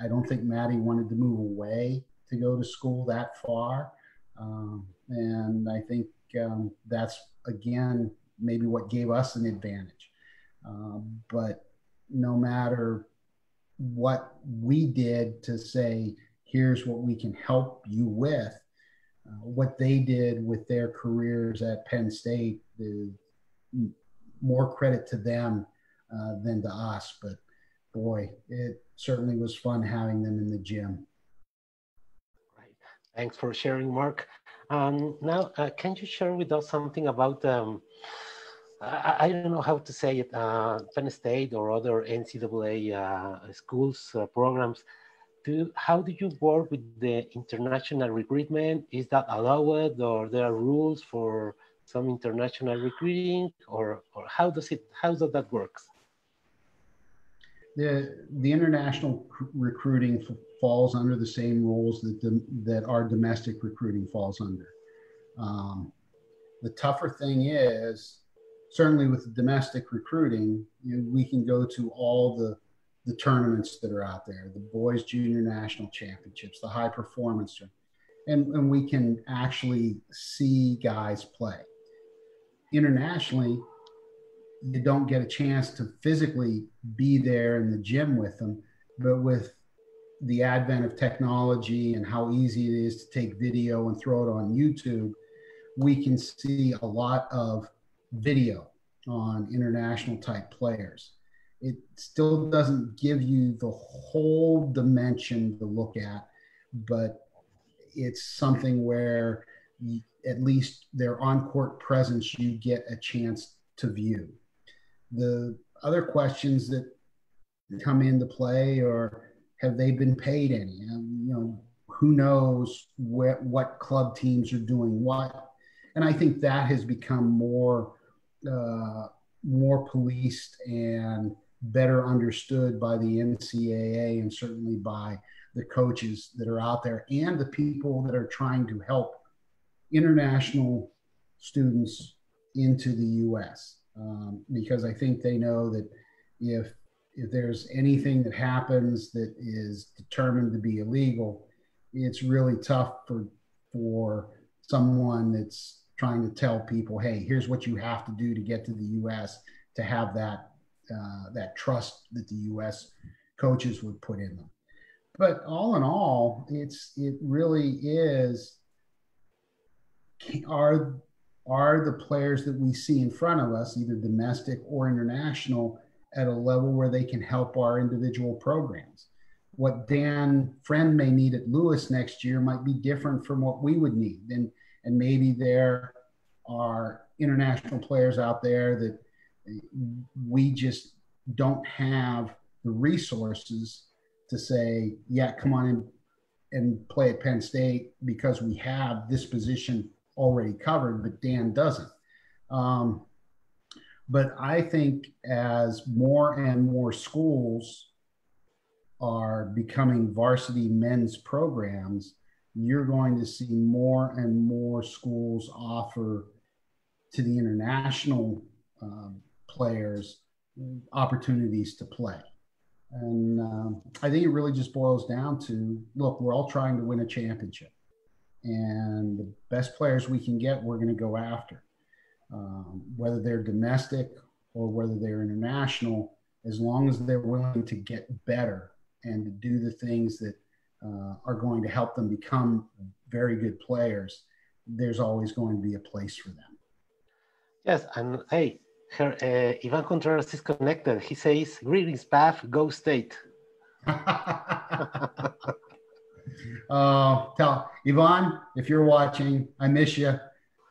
I don't think Maddie wanted to move away to go to school that far, and I think that's again maybe what gave us an advantage. But no matter what we did to say, here's what we can help you with, what they did with their careers at Penn State is more credit to them than to us. But boy, it certainly was fun having them in the gym. Right. Thanks for sharing, Mark. Now, can you share with us something about I don't know how to say it, Penn State or other NCAA schools programs? How do you work with the international recruitment? Is that allowed, or there are rules for some international recruiting, or how does that work? The international recruiting falls under the same rules that our domestic recruiting falls under. The tougher thing is, certainly with domestic recruiting, we can go to all the tournaments that are out there, the boys junior national championships, the high performance, and we can actually see guys play. Internationally, you don't get a chance to physically be there in the gym with them, but with the advent of technology and how easy it is to take video and throw it on YouTube, we can see a lot of video on international type players. It still doesn't give you the whole dimension to look at, but it's something where at least their on-court presence you get a chance to view. The other questions that come into play are, have they been paid any? Who knows what club teams are doing what? And I think that has become more policed and better understood by the NCAA and certainly by the coaches that are out there and the people that are trying to help international students into the U.S. Because I think they know that if there's anything that happens that is determined to be illegal, it's really tough for someone that's trying to tell people, hey, here's what you have to do to get to the U.S. to have that trust that the U.S. coaches would put in them. But all in all, it really is, are the players that we see in front of us, either domestic or international, at a level where they can help our individual programs. What Dan Friend may need at Lewis next year might be different from what we would need. And maybe there are international players out there that we just don't have the resources to say, yeah, come on in and play at Penn State because we have this position already covered, but Dan doesn't. But I think as more and more schools are becoming varsity men's programs, you're going to see more and more schools offer to the international players opportunities to play. And I think it really just boils down to, look, we're all trying to win a championship. and the best players we can get, we're going to go after. Whether they're domestic or whether they're international, as long as they're willing to get better and to do the things that are going to help them become very good players, there's always going to be a place for them. Yes, and hey, Ivan Contreras is connected. He says, "Greetings, Pav, go State." Tell Yvonne, if you're watching, I miss you.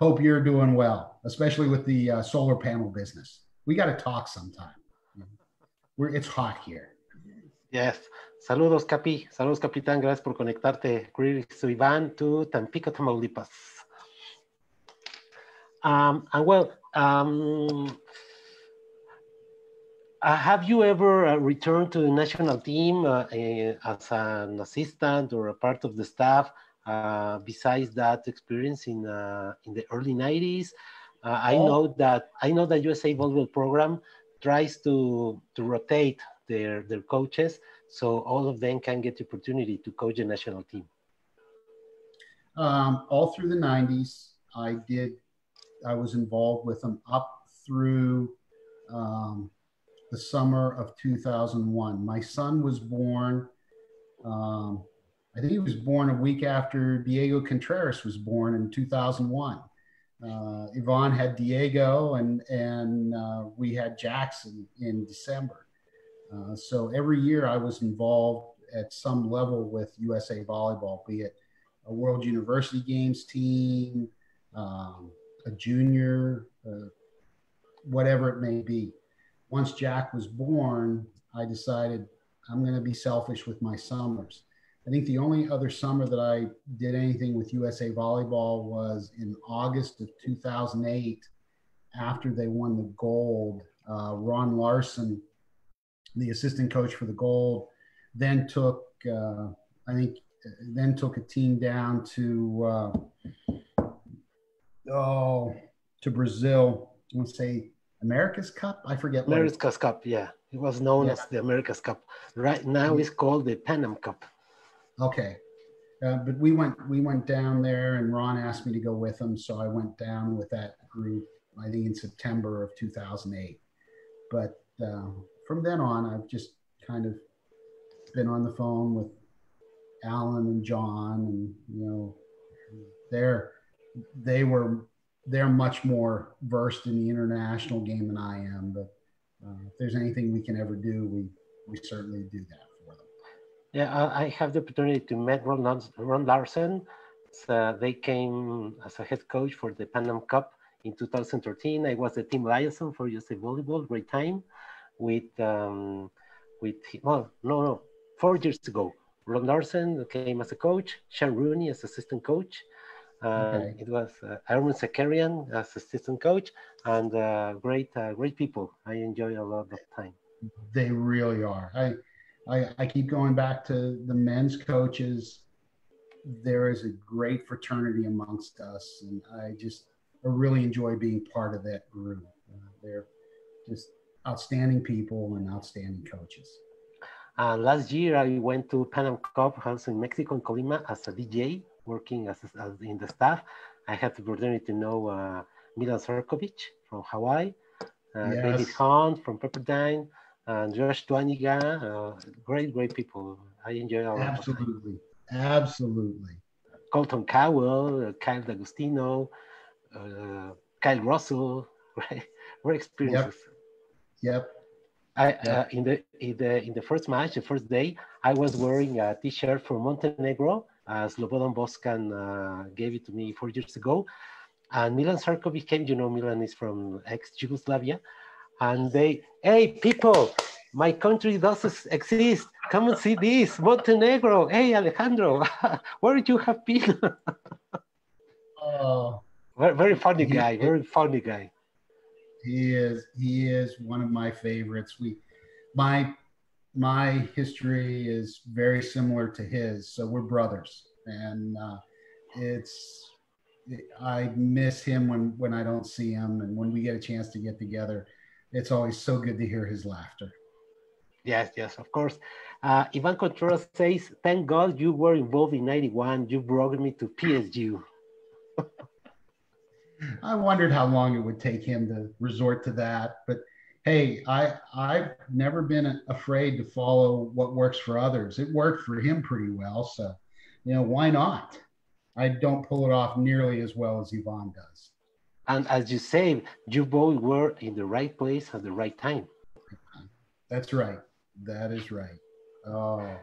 Hope you're doing well, especially with the solar panel business. We got to talk sometime. It's hot here. Yes. Saludos, Capi. Saludos, Capitán. Gracias por conectarte. Greetings to Iván, to Tampico, Tamaulipas. And well, have you ever returned to the national team as an assistant or a part of the staff? Besides that experience in the early '90s, I know that USA Volleyball program tries to rotate their coaches, so all of them can get the opportunity to coach the national team. All through the '90s, I was involved with them up through the summer of 2001. My son was born. I think he was born a week after Diego Contreras was born in 2001. Yvonne had Diego, and we had Jackson in December. So every year I was involved at some level with USA Volleyball, be it a World University Games team, a junior, whatever it may be. Once Jack was born, I decided I'm going to be selfish with my summers. I think the only other summer that I did anything with USA Volleyball was in August of 2008, after they won the gold. Ron Larson, the assistant coach for the gold, then took a team down to Brazil. I want to say America's Cup. I forget. America's Cup, yeah. It was known as the America's Cup. Right now it's called the Penn Cup. Okay. But we went down there, and Ron asked me to go with him. So I went down with that group, I think in September of 2008. But from then on, I've just kind of been on the phone with Alan and John, and they're much more versed in the international game than I am. But if there's anything we can ever do, we certainly do that for them. Yeah, I have the opportunity to meet Ron Larson. So they came as a head coach for the Pan Am Cup in 2013. I was the team liaison for USA Volleyball. Great time with 4 years ago. Ron Larson came as a coach, Sean Rooney as assistant coach. It was Armin Zakarian as assistant coach, and great people. I enjoy a lot of time. They really are. I keep going back to the men's coaches. There is a great fraternity amongst us, and I really enjoy being part of that group. They're just outstanding people and outstanding coaches. Last year, I went to Pan Am Cup house in Mexico, in Colima, as a DJ, working as in the staff. I had the opportunity to know Milan Sarkovic from Hawaii, David Hunt from Pepperdine, and Josh Tuaniga, great people. I enjoy a lot. Absolutely. Colton Cowell, Kyle D'Agostino, Kyle Russell, great experiences. Yep. In the first match, the first day, I was wearing a T-shirt from Montenegro. Slobodan Boskan gave it to me 4 years ago. And Milan Sarkovic came, Milan is from ex-Yugoslavia. And hey, people, my country does exist. Come and see this, Montenegro. Hey, Alejandro, where you have been? Very funny guy, very funny guy. He is one of my favorites. My history is very similar to his, so we're brothers, and I miss him when I don't see him, and when we get a chance to get together, it's always so good to hear his laughter. Yes, yes, of course. Ivan Contreras says, "Thank God you were involved in '91. You brought me to PSG." I wondered how long it would take him to resort to that, but hey, I've never been afraid to follow what works for others. It worked for him pretty well, so why not? I don't pull it off nearly as well as Yvonne does. And as you say, you both were in the right place at the right time. That's right. That is right. Oh,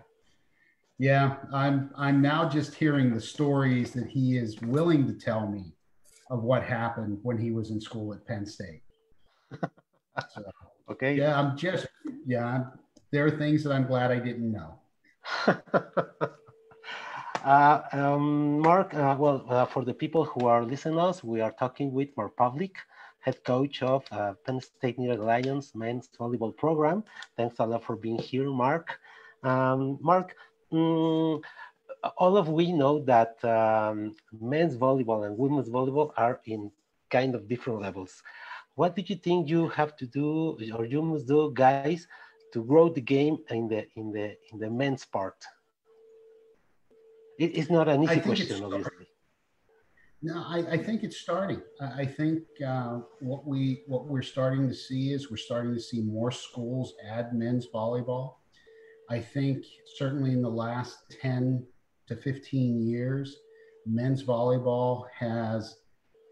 yeah. I'm now just hearing the stories that he is willing to tell me of what happened when he was in school at Penn State. So Okay. yeah, there are things that I'm glad I didn't know. Mark, for the people who are listening us, we are talking with Mark Pavlik, head coach of Penn State Nittany Lions men's volleyball program. Thanks a lot for being here, Mark. Mark, mm, all of we know that men's volleyball and women's volleyball are in kind of different levels. What do you think you have to do, or you must do, guys, to grow the game in the men's part? It's not an I easy think it's question, obviously. No, I think it's starting. I think what we're starting to see is we're starting to see more schools add men's volleyball. I think certainly in the last 10 to 15 years, men's volleyball has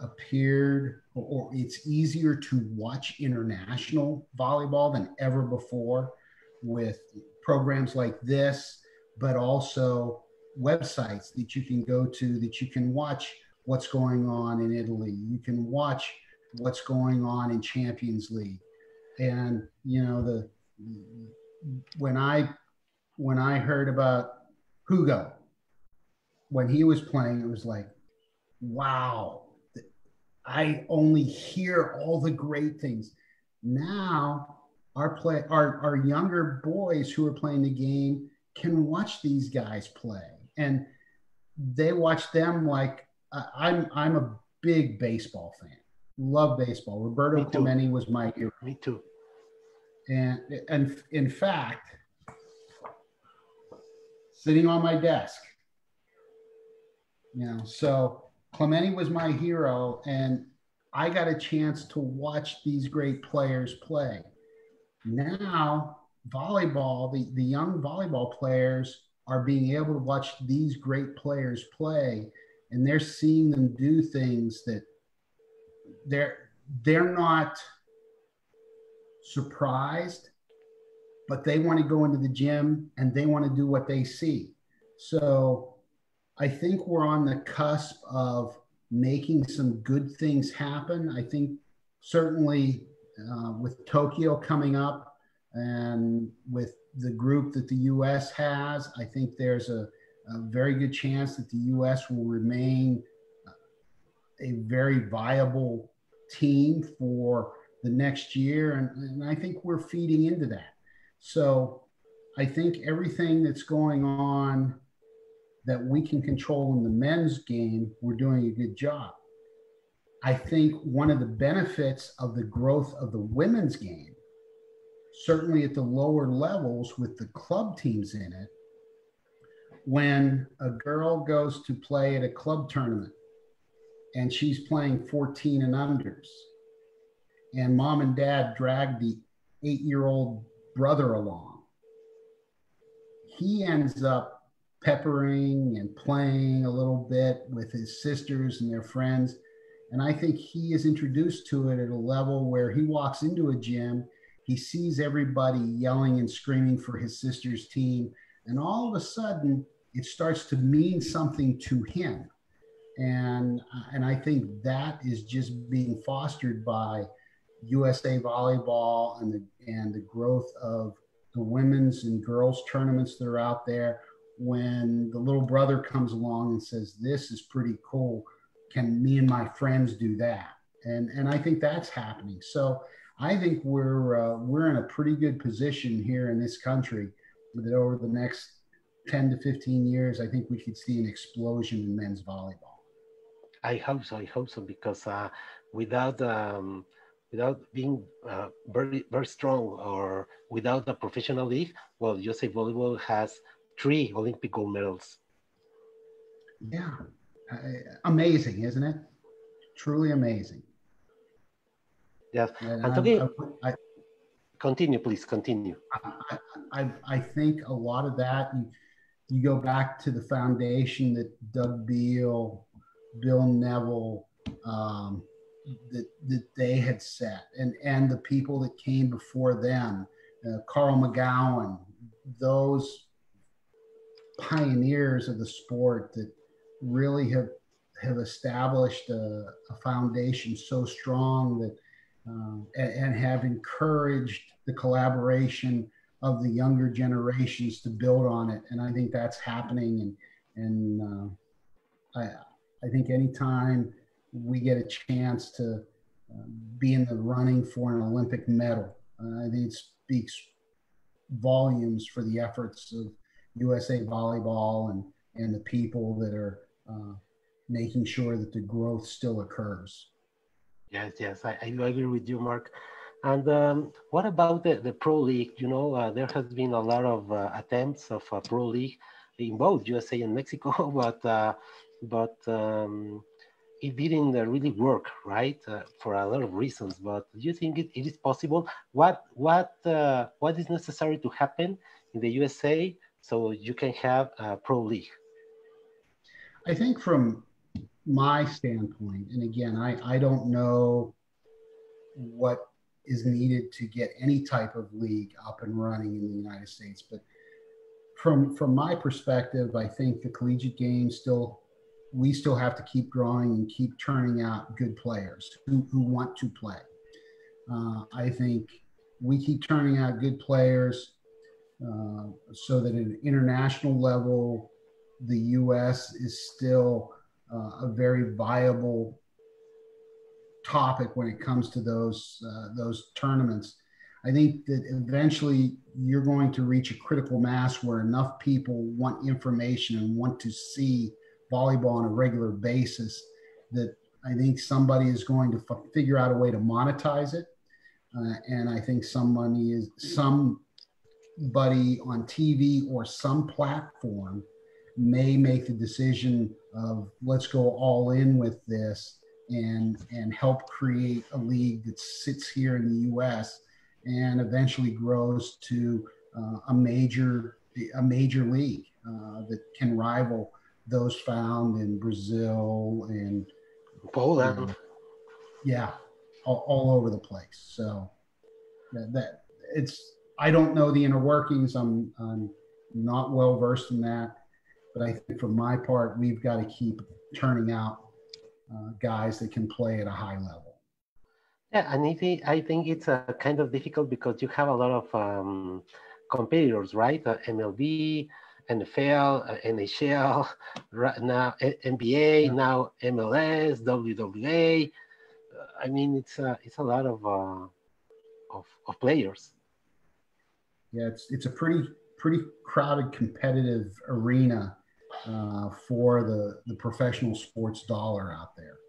appeared, or it's easier to watch international volleyball than ever before with programs like this, but also websites that you can go to that you can watch what's going on in Italy. You can watch what's going on in Champions League. And the when I when I heard about Hugo when he was playing, it was like, wow, I only hear all the great things. Now our younger boys who are playing the game can watch these guys play, and they watch them like I'm a big baseball fan. Love baseball. Roberto Me too. Clemente was my hero, Me too. and in fact, sitting on my desk, so Clemente was my hero, and I got a chance to watch these great players play. Now, volleyball, the young volleyball players are being able to watch these great players play, and they're seeing them do things that they're not surprised, but they want to go into the gym and they want to do what they see. So I think we're on the cusp of making some good things happen. I think certainly with Tokyo coming up and with the group that the U.S. has, I think there's a very good chance that the U.S. will remain a very viable team for the next year. And I think we're feeding into that. So I think everything that's going on that we can control in the men's game, we're doing a good job. I think one of the benefits of the growth of the women's game, certainly at the lower levels with the club teams in it, when a girl goes to play at a club tournament and she's playing 14 and unders, and mom and dad drag the 8-year-old brother along, he ends up peppering and playing a little bit with his sisters and their friends. And I think he is introduced to it at a level where he walks into a gym, he sees everybody yelling and screaming for his sister's team, and all of a sudden it starts to mean something to him. And I think that is just being fostered by USA Volleyball and the growth of the women's and girls tournaments that are out there. When the little brother comes along and says, "This is pretty cool. Can me and my friends do that?" And I think that's happening. So I think we're in a pretty good position here in this country that over the next 10 to 15 years, I think we could see an explosion in men's volleyball. I hope so. I hope so because without without being very strong or without a professional league, well, USA Volleyball has 3 Olympic gold medals. Yeah, amazing, isn't it? Truly amazing. Yes, And and talking, I, continue, please continue. I think a lot of that, you go back to the foundation that Doug Beal, Bill Neville, that they had set, and the people that came before them, Carl McGowan, those pioneers of the sport that really have established a foundation so strong that and have encouraged the collaboration of the younger generations to build on it. And I think that's happening. And I think anytime we get a chance to be in the running for an Olympic medal, I think it speaks volumes for the efforts of USA Volleyball and the people that are making sure that the growth still occurs. Yes, yes, I do agree with you, Mark. And what about the Pro League? You know, there has been a lot of attempts of a Pro League in both USA and Mexico, but it didn't really work, right? For a lot of reasons. But do you think it is possible? What is necessary to happen in the USA so you can have a Pro League? I think from my standpoint, and again, I don't know what is needed to get any type of league up and running in the United States, but from my perspective, I think the collegiate game still we still have to keep growing and keep turning out good players who want to play. I think we keep turning out good players so that at an international level, the U.S. is still a very viable topic when it comes to those tournaments. I think that eventually you're going to reach a critical mass where enough people want information and want to see volleyball on a regular basis that I think somebody is going to figure out a way to monetize it. And I think somebody on TV or some platform may make the decision of let's go all in with this and help create a league that sits here in the U.S. and eventually grows to a major league that can rival those found in Brazil and Poland. Yeah, all over the place. So that it's I don't know the inner workings. I'm not well versed in that, but I think for my part, we've got to keep turning out guys that can play at a high level. Yeah, and I think it's kind of difficult because you have a lot of competitors, right? MLB, NFL, NHL, right now NBA, now MLS, WWA. I mean, it's a lot of players. Yeah, it's a pretty crowded, competitive arena for the professional sports dollar out there.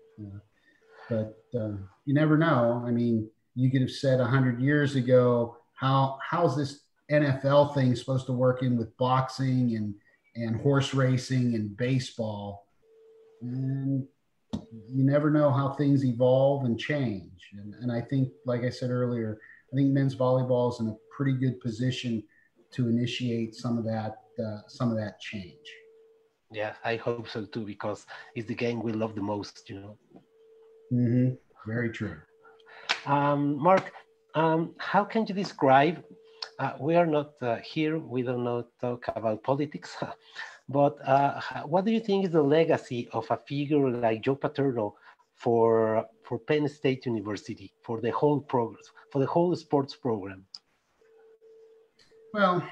But you never know. I mean, you could have said 100 years ago, how's this NFL thing supposed to work in with boxing and horse racing and baseball? And you never know how things evolve and change. And I think, like I said earlier, I think men's volleyball is in a pretty good position to initiate some of that change. Yeah, I hope so too, because it's the game we love the most, you know. Mm-hmm. Very true. Mark, how can you describe? We are not here. We do not talk about politics, but what do you think is the legacy of a figure like Joe Paterno for Penn State University, for the whole program, for the whole sports program? Well,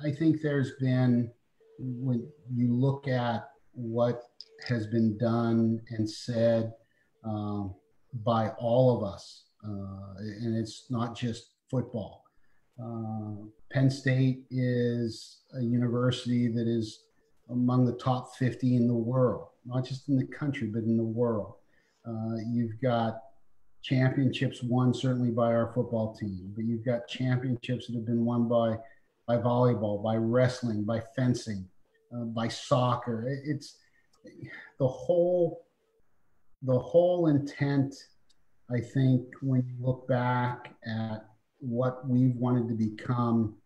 I think there's been, when you look at what has been done and said by all of us, and it's not just football. Penn State is a university that is among the top 50 in the world, not just in the country, but in the world. You've got championships won certainly by our football team, but you've got championships that have been won by volleyball, by wrestling, by fencing, by soccer. It's the whole intent. I think when you look back at what we've wanted to become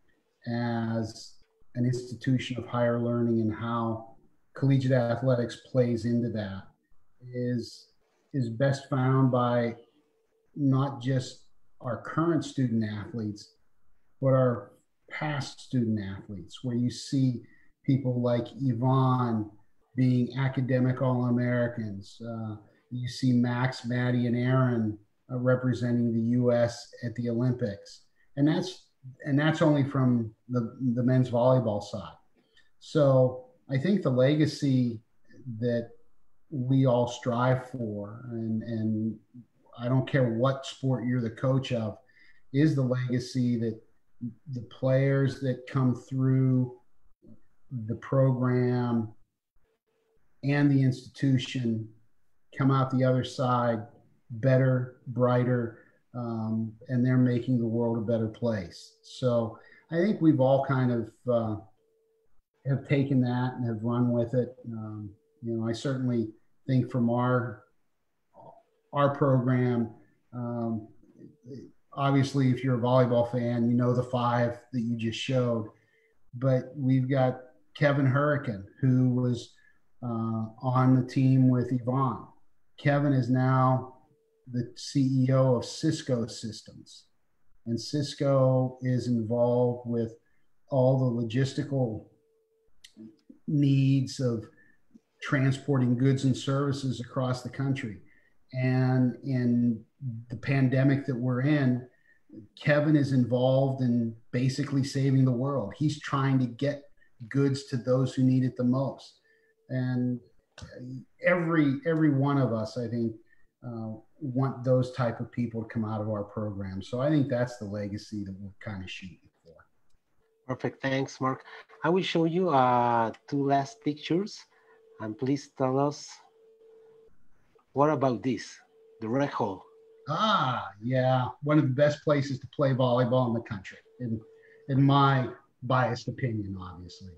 as an institution of higher learning and how collegiate athletics plays into that is best found by not just our current student athletes, but our past student athletes, where you see people like Yvonne being academic All-Americans. You see Max, Maddie, and Aaron representing the U.S. at the Olympics. And that's only from the men's volleyball side. So I think the legacy that we all strive for, and I don't care what sport you're the coach of, is the legacy that the players that come through the program and the institution come out the other side better, brighter, and they're making the world a better place. So I think we've all kind of have taken that and have run with it. I certainly think from our program, obviously, if you're a volleyball fan, you know the five that you just showed. But we've got Kevin Hurricane, who was on the team with Yvonne. Kevin is now the CEO of Cisco Systems. And Cisco is involved with all the logistical needs of transporting goods and services across the country. And in the pandemic that we're in, Kevin is involved in basically saving the world. He's trying to get goods to those who need it the most. And every one of us, I think, want those type of people to come out of our program. So I think that's the legacy that we're kind of shooting for. Perfect. Thanks, Mark. I will show you two last pictures, and please tell us, what about this, the rec hall? Yeah, one of the best places to play volleyball in the country, in my biased opinion, obviously.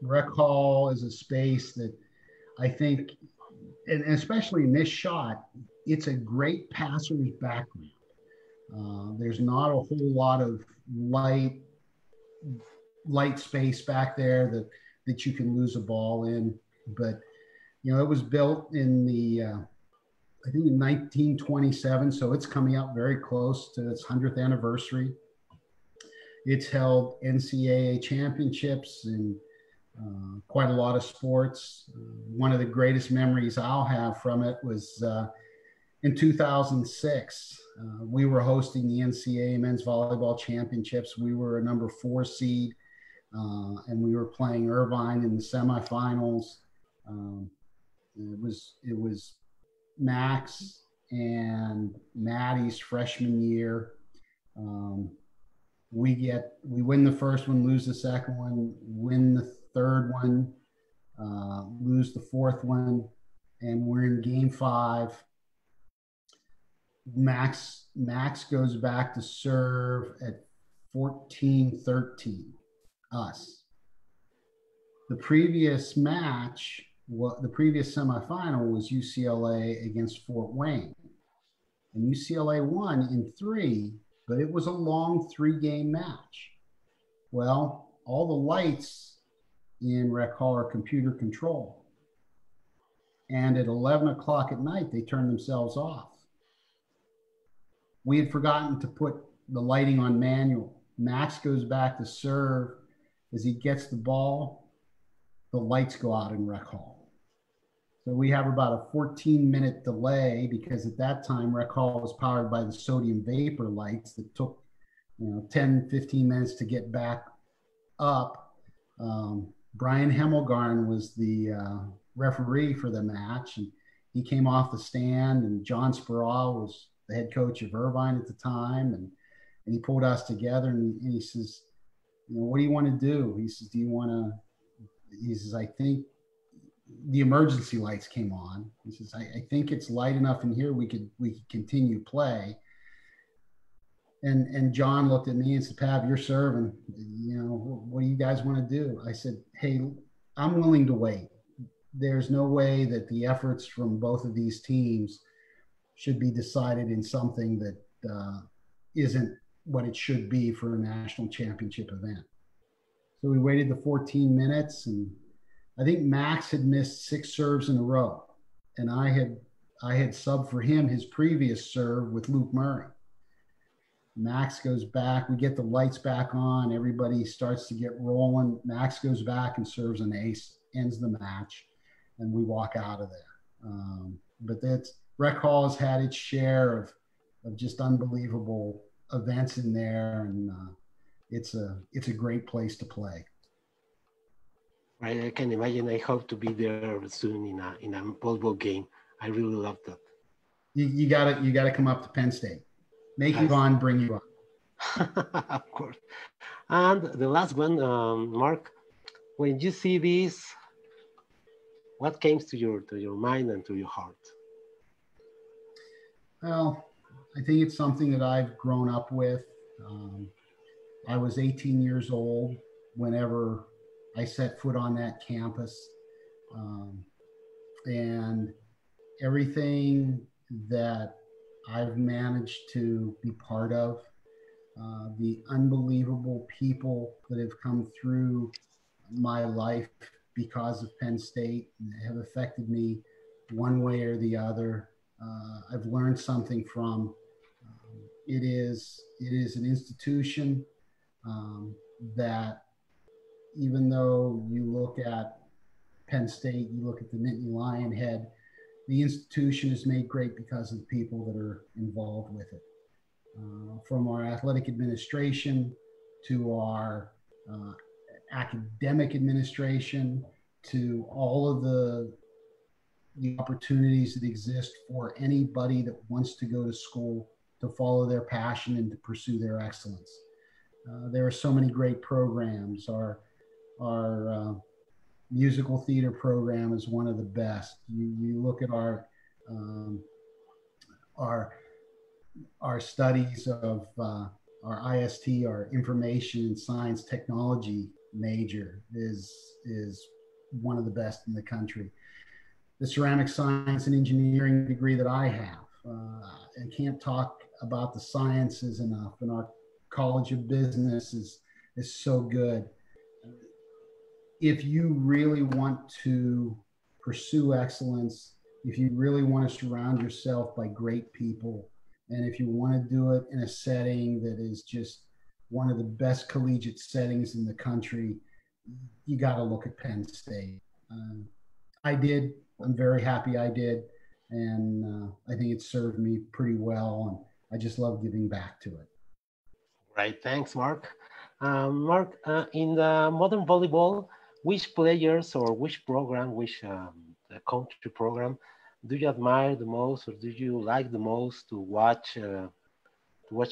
Rec hall is a space that I think, and especially in this shot, it's a great passer's background. There's not a whole lot of light space back there that you can lose a ball in, but it was built in the I think in 1927, so it's coming up very close to its 100th anniversary. It's held NCAA championships and quite a lot of sports. One of the greatest memories I'll have from it was in 2006. We were hosting the NCAA men's volleyball championships. We were a number 4 seed, and we were playing Irvine in the semifinals. It was Max and Maddie's freshman year. We win the first one, lose the second one, win the third one, lose the fourth one, and we're in game 5. Max goes back to serve at 14-13, us. The previous match, the previous semifinal was UCLA against Fort Wayne. And UCLA won in 3, but it was a long 3-game match. Well, all the lights in rec hall are computer controlled. And at 11 o'clock at night, they turned themselves off. We had forgotten to put the lighting on manual. Max goes back to serve. As he gets the ball, the lights go out in rec hall. So we have about a 14-minute delay because at that time, rec hall was powered by the sodium vapor lights that took 10, 15 minutes to get back up. Brian Hemmelgarn was the referee for the match, and he came off the stand, and John Sparrow was the head coach of Irvine at the time, and he pulled us together, and he says, what do you want to do? He says, I think the emergency lights came on. He says, I think it's light enough in here. We could continue play. And John looked at me and said, Pav, you're serving. What do you guys want to do? I said, hey, I'm willing to wait. There's no way that the efforts from both of these teams should be decided in something that isn't what it should be for a national championship event. So we waited the 14 minutes, and I think Max had missed 6 serves in a row. And I had subbed for him his previous serve with Luke Murray. Max goes back. We get the lights back on. Everybody starts to get rolling. Max goes back and serves an ace, ends the match, and we walk out of there. But that's Rec Hall has had its share of just unbelievable events in there, and it's a great place to play. Right, I can imagine. I hope to be there soon in a volleyball game. I really love that. You gotta come up to Penn State. Make you on, bring you on. Of course. And the last one, Mark, when you see this, what comes to your mind and to your heart? Well, I think it's something that I've grown up with. I was 18 years old whenever I set foot on that campus. And everything that I've managed to be part of, the unbelievable people that have come through my life because of Penn State have affected me one way or the other. I've learned something from. It is an institution that, even though you look at Penn State, you look at the Nittany Lionhead, the institution is made great because of the people that are involved with it. From our athletic administration to our academic administration to all of the opportunities that exist for anybody that wants to go to school to follow their passion and to pursue their excellence. There are so many great programs. Our musical theater program is one of the best. You look at our studies of our IST, our information and science technology major is one of the best in the country. The ceramic science and engineering degree that I have, I can't talk about the sciences enough, and our College of Business is so good. If you really want to pursue excellence, if you really want to surround yourself by great people, and if you want to do it in a setting that is just one of the best collegiate settings in the country, you got to look at Penn State. I did. I'm very happy I did. And I think it served me pretty well. And I just love giving back to it. Right. Thanks, Mark. Mark, in the modern volleyball, which players or which program, which country program do you admire the most, or do you like the most to watch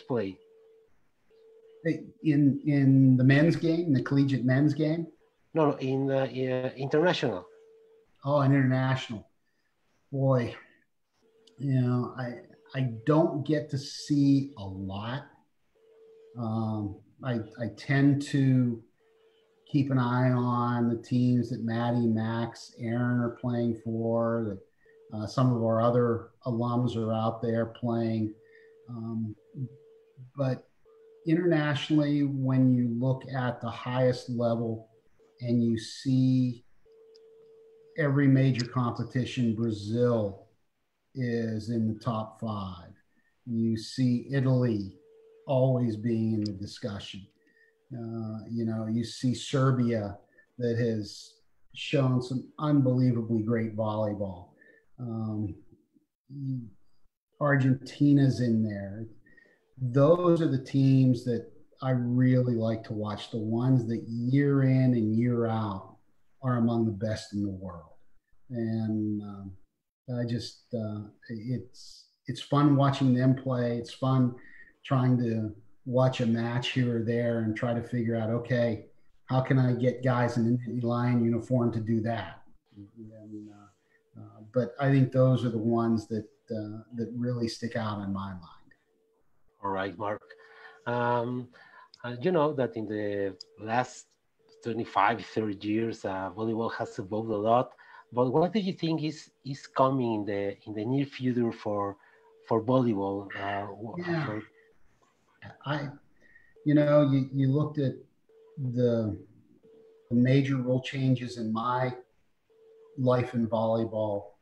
play? In the men's game, the collegiate men's game? No, in international. Oh, an international. Boy, I don't get to see a lot. I tend to keep an eye on the teams that Maddie, Max, Aaron are playing for, that some of our other alums are out there playing. But internationally, when you look at the highest level and you see every major competition, Brazil is in the top 5. You see Italy always being in the discussion. You see Serbia that has shown some unbelievably great volleyball. Argentina's in there. Those are the teams that I really like to watch, the ones that year in and year out are among the best in the world. And I just, it's fun watching them play. It's fun trying to watch a match here or there and try to figure out, okay, how can I get guys in the Nittany Lion uniform to do that? And, but I think those are the ones that that really stick out in my mind. All right, Mark. Um, you know that in the last 25, 30 years, volleyball has evolved a lot. But what do you think is coming in the near future for volleyball? Yeah, For I you looked at the major rule changes in my life in volleyball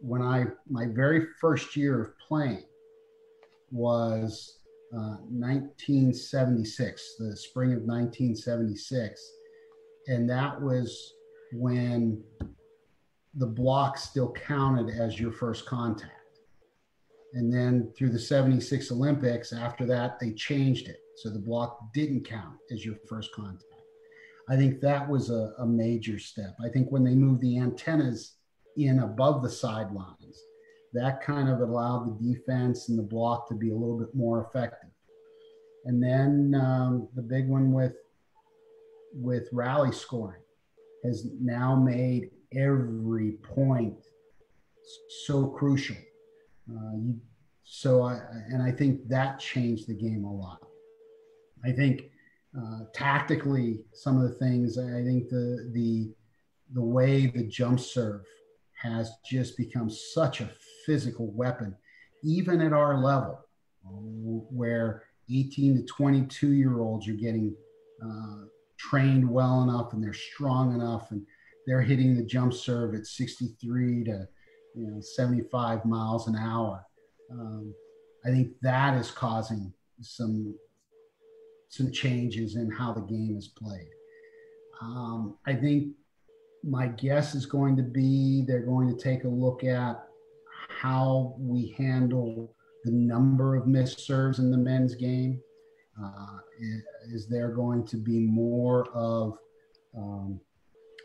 when my very first year of playing was 1976, the spring of 1976, and that was when the block still counted as your first contact. And then through the 76 Olympics, after that, they changed it. So the block didn't count as your first contact. I think that was a major step. I think when they moved the antennas in above the sidelines, that kind of allowed the defense and the block to be a little bit more effective. And then the big one with rally scoring has now made every point so crucial. And I think that changed the game a lot. I think tactically, some of the things. I think the way the jump serve has just become such a physical weapon, even at our level, where 18 to 22-year-olds are getting trained well enough and they're strong enough and they're hitting the jump serve at 63 to 75 miles an hour. I think that is causing some changes in how the game is played. I think my guess is going to be they're going to take a look at how we handle the number of missed serves in the men's game. Is there going to be more of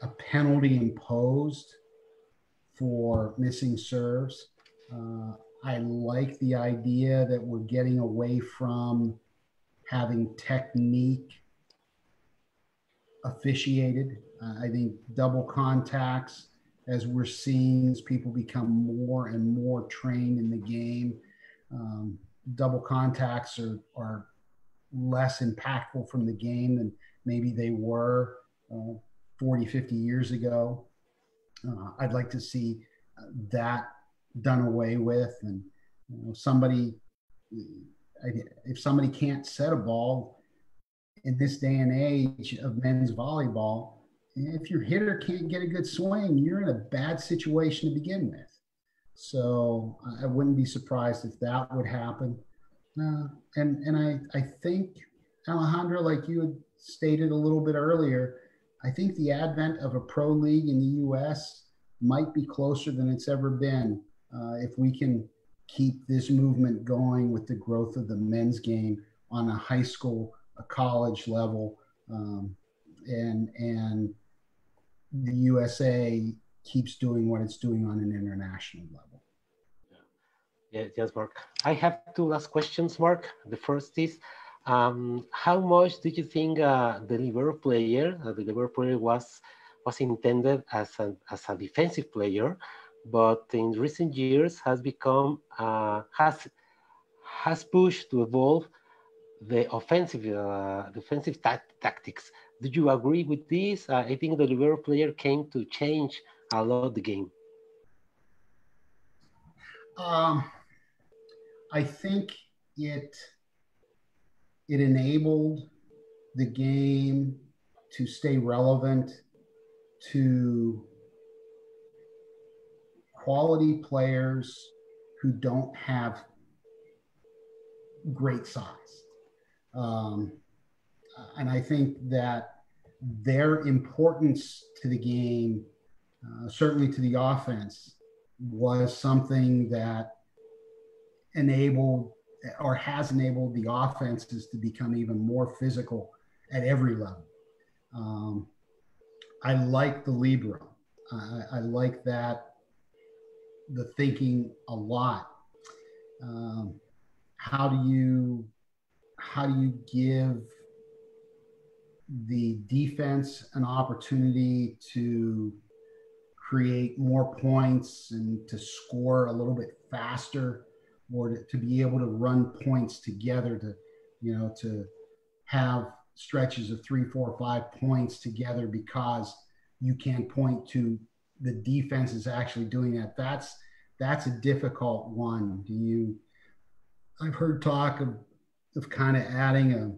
a penalty imposed for missing serves? I like the idea that we're getting away from having technique officiated. I think double contacts, as we're seeing, as people become more and more trained in the game, double contacts are less impactful from the game than maybe they were 40, 50 years ago. I'd like to see that done away with. And if somebody can't set a ball in this day and age of men's volleyball, if your hitter can't get a good swing, you're in a bad situation to begin with. So I wouldn't be surprised if that would happen. And I think, Alejandro, like you had stated a little bit earlier, I think the advent of a pro league in the U.S. might be closer than it's ever been if we can keep this movement going with the growth of the men's game on a high school, a college level, and the USA keeps doing what it's doing on an international level. Yes, Mark. I have two last questions, Mark. The first is, how much do you think the libero player was intended as a defensive player, but in recent years has become has pushed to evolve the offensive defensive tactics? Do you agree with this? I think the libero player came to change a lot the game. I think it enabled the game to stay relevant to quality players who don't have great size. And I think that their importance to the game, certainly to the offense, was something that enabled or has enabled the offenses to become even more physical at every level. I like the libero. I like that, the thinking a lot. How do you give the defense an opportunity to create more points and to score a little bit faster, or to be able to run points together, to, you know, to have stretches of 3, 4, 5 points together because you can point to the defense is actually doing that. That's a difficult one. I've heard talk of kind of adding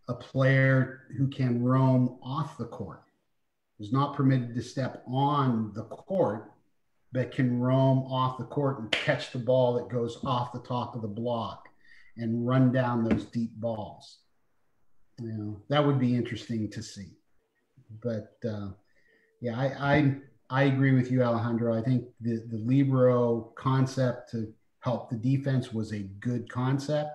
a player who can roam off the court, is not permitted to step on the court, but can roam off the court and catch the ball that goes off the top of the block and run down those deep balls. You know, that would be interesting to see. But yeah, I agree with you, Alejandro. I think the libero concept to help the defense was a good concept,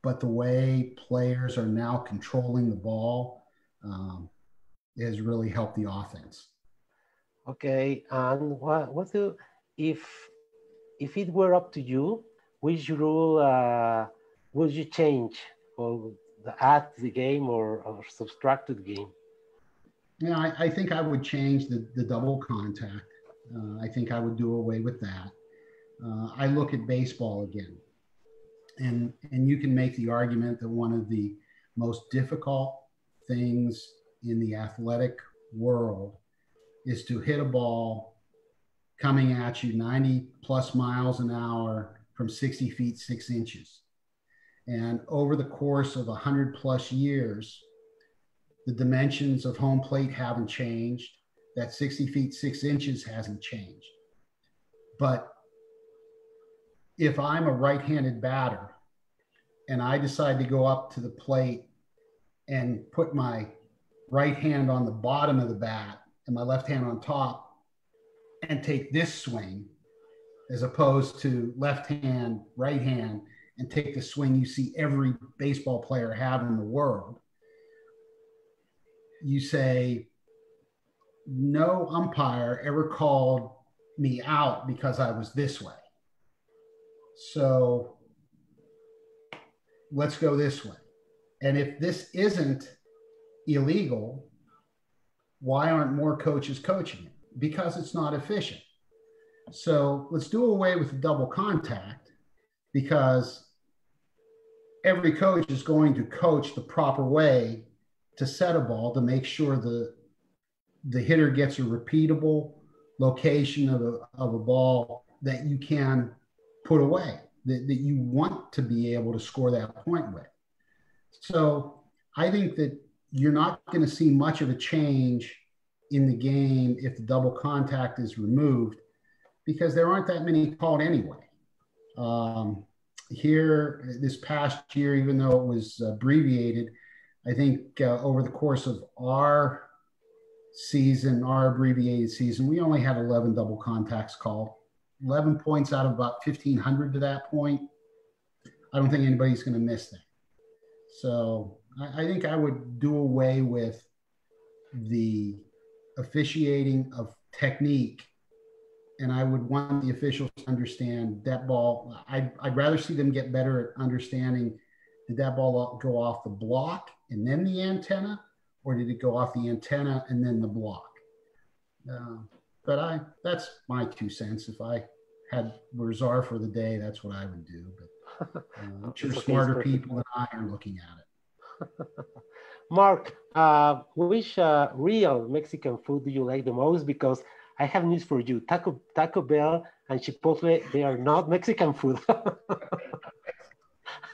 but the way players are now controlling the ball has really helped the offense. Okay, and if it were up to you, which rule would you change, or add to the game, or subtract to the game? Yeah, I think I would change the double contact. I think I would do away with that. I look at baseball again, and you can make the argument that one of the most difficult things in the athletic world is to hit a ball coming at you 90 plus miles an hour from 60 feet 6 inches. And over the course of 100 plus years, the dimensions of home plate haven't changed. That 60 feet 6 inches hasn't changed. But if I'm a right-handed batter and I decide to go up to the plate and put my right hand on the bottom of the bat and my left hand on top and take this swing, as opposed to left hand, right hand, and take the swing you see every baseball player have in the world, you say, no umpire ever called me out because I was this way. So let's go this way. And if this isn't illegal, why aren't more coaches coaching it? Because it's not efficient. So let's do away with the double contact, because every coach is going to coach the proper way to set a ball to make sure the hitter gets a repeatable location of a ball that you can put away, that you want to be able to score that point with. So I think that you're not going to see much of a change in the game if the double contact is removed, because there aren't that many called anyway. Here, this past year, even though it was abbreviated, I think over the course of our season, our abbreviated season, we only had 11 double contacts called. 11 points out of about 1,500 to that point. I don't think anybody's going to miss that. So I think I would do away with the officiating of technique, and I would want the officials to understand that ball. I'd rather see them get better at understanding, did that ball go off the block and then the antenna, or did it go off the antenna and then the block? But that's my 2 cents. If I were czar for the day, that's what I would do. But I'm sure smarter people than I are looking at it. Mark, which real Mexican food do you like the most? Because I have news for you. Taco Bell and Chipotle, they are not Mexican food.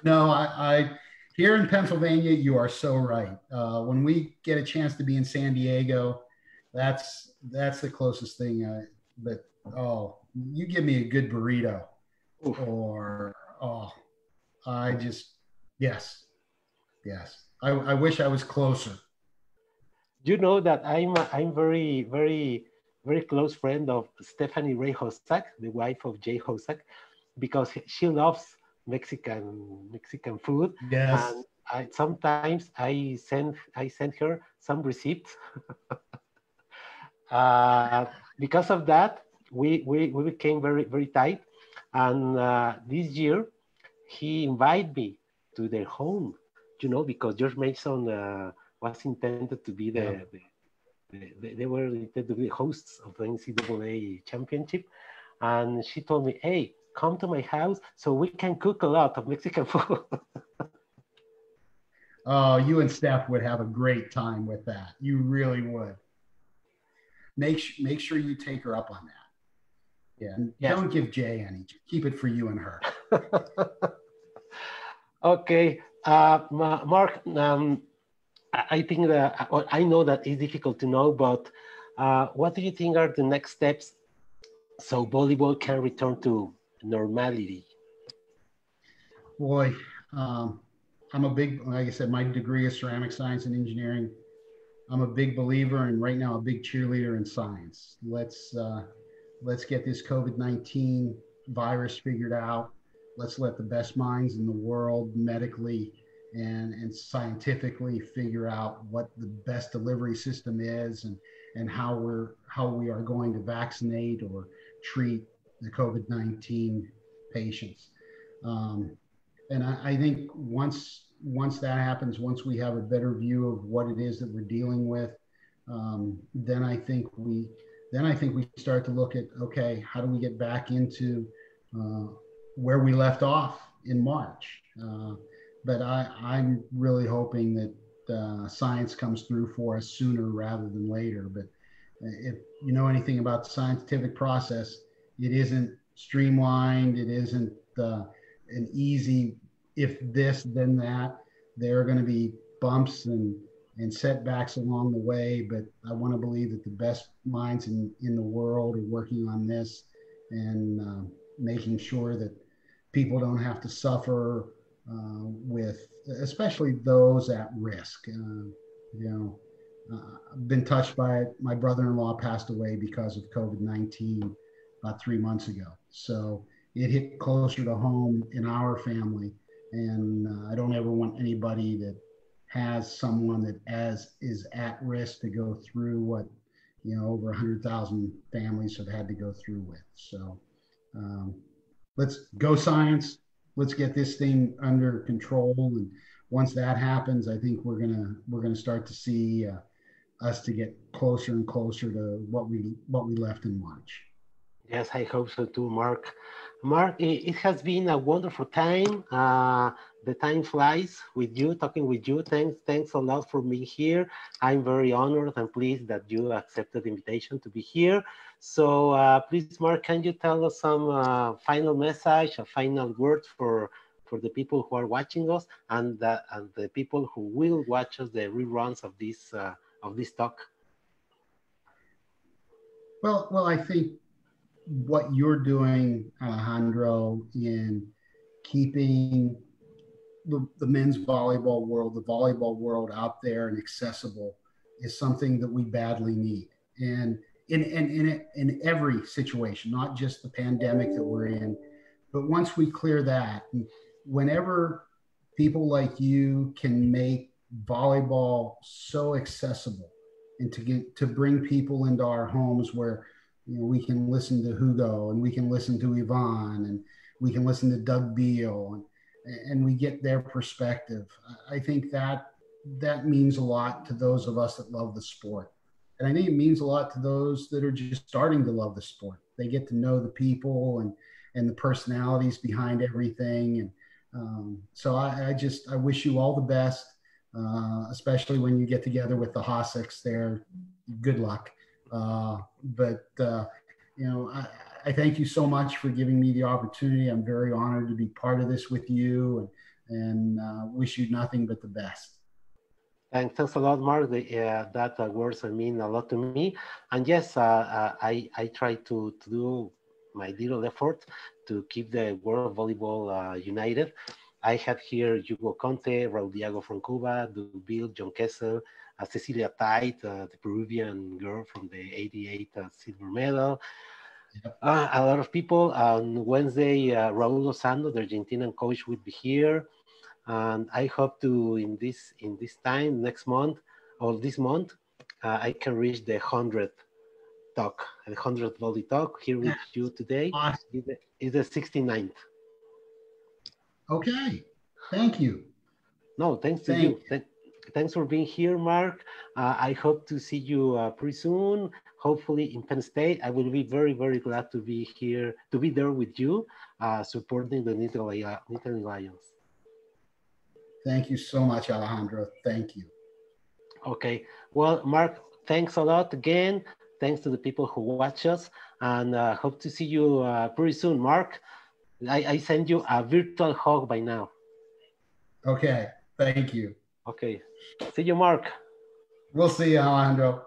No, I here in Pennsylvania, you are so right. When we get a chance to be in San Diego, that's the closest thing. But you give me a good burrito, or yes. I wish I was closer. You know that I'm very, very, very close friend of Stephanie Ray Hosak, the wife of Jay Hosak, because she loves Mexican food. Yes. And sometimes I send her some receipts. Because of that, we became very, very tight. And this year, he invited me to their home, because George Mason was intended to be the they were the hosts of the NCAA championship. And she told me, hey, come to my house so we can cook a lot of Mexican food. Oh, you and Steph would have a great time with that. You really would. Make sure you take her up on that. Yeah. Yes. Don't give Jay any. Keep it for you and her. Okay. Mark, I think that I know that it's difficult to know, but what do you think are the next steps so volleyball can return to normality? Boy, I'm a big, like I said, my degree is ceramic science and engineering. I'm a big believer, and right now a big cheerleader in science. Let's get this COVID-19 virus figured out. Let's let the best minds in the world medically and scientifically figure out what the best delivery system is and how we are going to vaccinate or treat the COVID-19 patients. And I think once that happens, once we have a better view of what it is that we're dealing with, then I think we start to look at, okay, how do we get back into where we left off in March? But I'm really hoping that science comes through for us sooner rather than later. But if you know anything about the scientific process, it isn't streamlined. It isn't an easy, if this, then that. There are going to be bumps and setbacks along the way, but I want to believe that the best minds in the world are working on this and making sure that people don't have to suffer with, especially those at risk. I've been touched by it. My brother-in-law passed away because of COVID-19 about 3 months ago. So it hit closer to home in our family. And I don't ever want anybody that has someone that is at risk to go through what, over 100,000 families have had to go through with. So let's go science. Let's get this thing under control. And once that happens, I think we're gonna start to see us to get closer and closer to what we left in March. Yes, I hope so too, Mark. Mark, it has been a wonderful time. The time flies with you, talking with you. Thanks a lot for being here. I'm very honored and pleased that you accepted the invitation to be here. So please, Mark, can you tell us some final message, a final word for the people who are watching us and the people who will watch us, the reruns of this talk? Well, I think what you're doing, Alejandro, in keeping the men's volleyball world, the volleyball world out there and accessible is something that we badly need. And in every situation, not just the pandemic that we're in, but once we clear that, whenever people like you can make volleyball so accessible and to bring people into our homes where we can listen to Hugo and we can listen to Yvonne and we can listen to Doug Beal and we get their perspective. I think that means a lot to those of us that love the sport. And I think it means a lot to those that are just starting to love the sport. They get to know the people and the personalities behind everything. And so I wish you all the best, especially when you get together with the Hosiks there. Good luck. I thank you so much for giving me the opportunity. I'm very honored to be part of this with you and wish you nothing but the best. Thanks a lot, Mark. That words mean a lot to me. And yes, I try to do my little effort to keep the world of volleyball united. I have here Hugo Conte, Raul Diago from Cuba, Doug Beal, John Kessel, Cecilia Tite, the Peruvian girl from the '88 silver medal. Yep. A lot of people. On Wednesday, Raul Lozano, the Argentinian coach, will be here. And I hope to, in this time, next month, or this month, I can reach the 100th talk, the 100th volley talk here with you today. Awesome. Is the 69th. Okay, thank you. No, thanks to you. Thanks for being here, Mark. I hope to see you pretty soon, hopefully in Penn State. I will be very, very glad to be here, to be there with you, supporting the Nittany Lions. Thank you so much, Alejandro. Thank you. Okay. Well, Mark, thanks a lot again. Thanks to the people who watch us, and hope to see you pretty soon, Mark. I send you a virtual hug by now. Okay. Thank you. Okay. See you, Mark. We'll see you, Alejandro.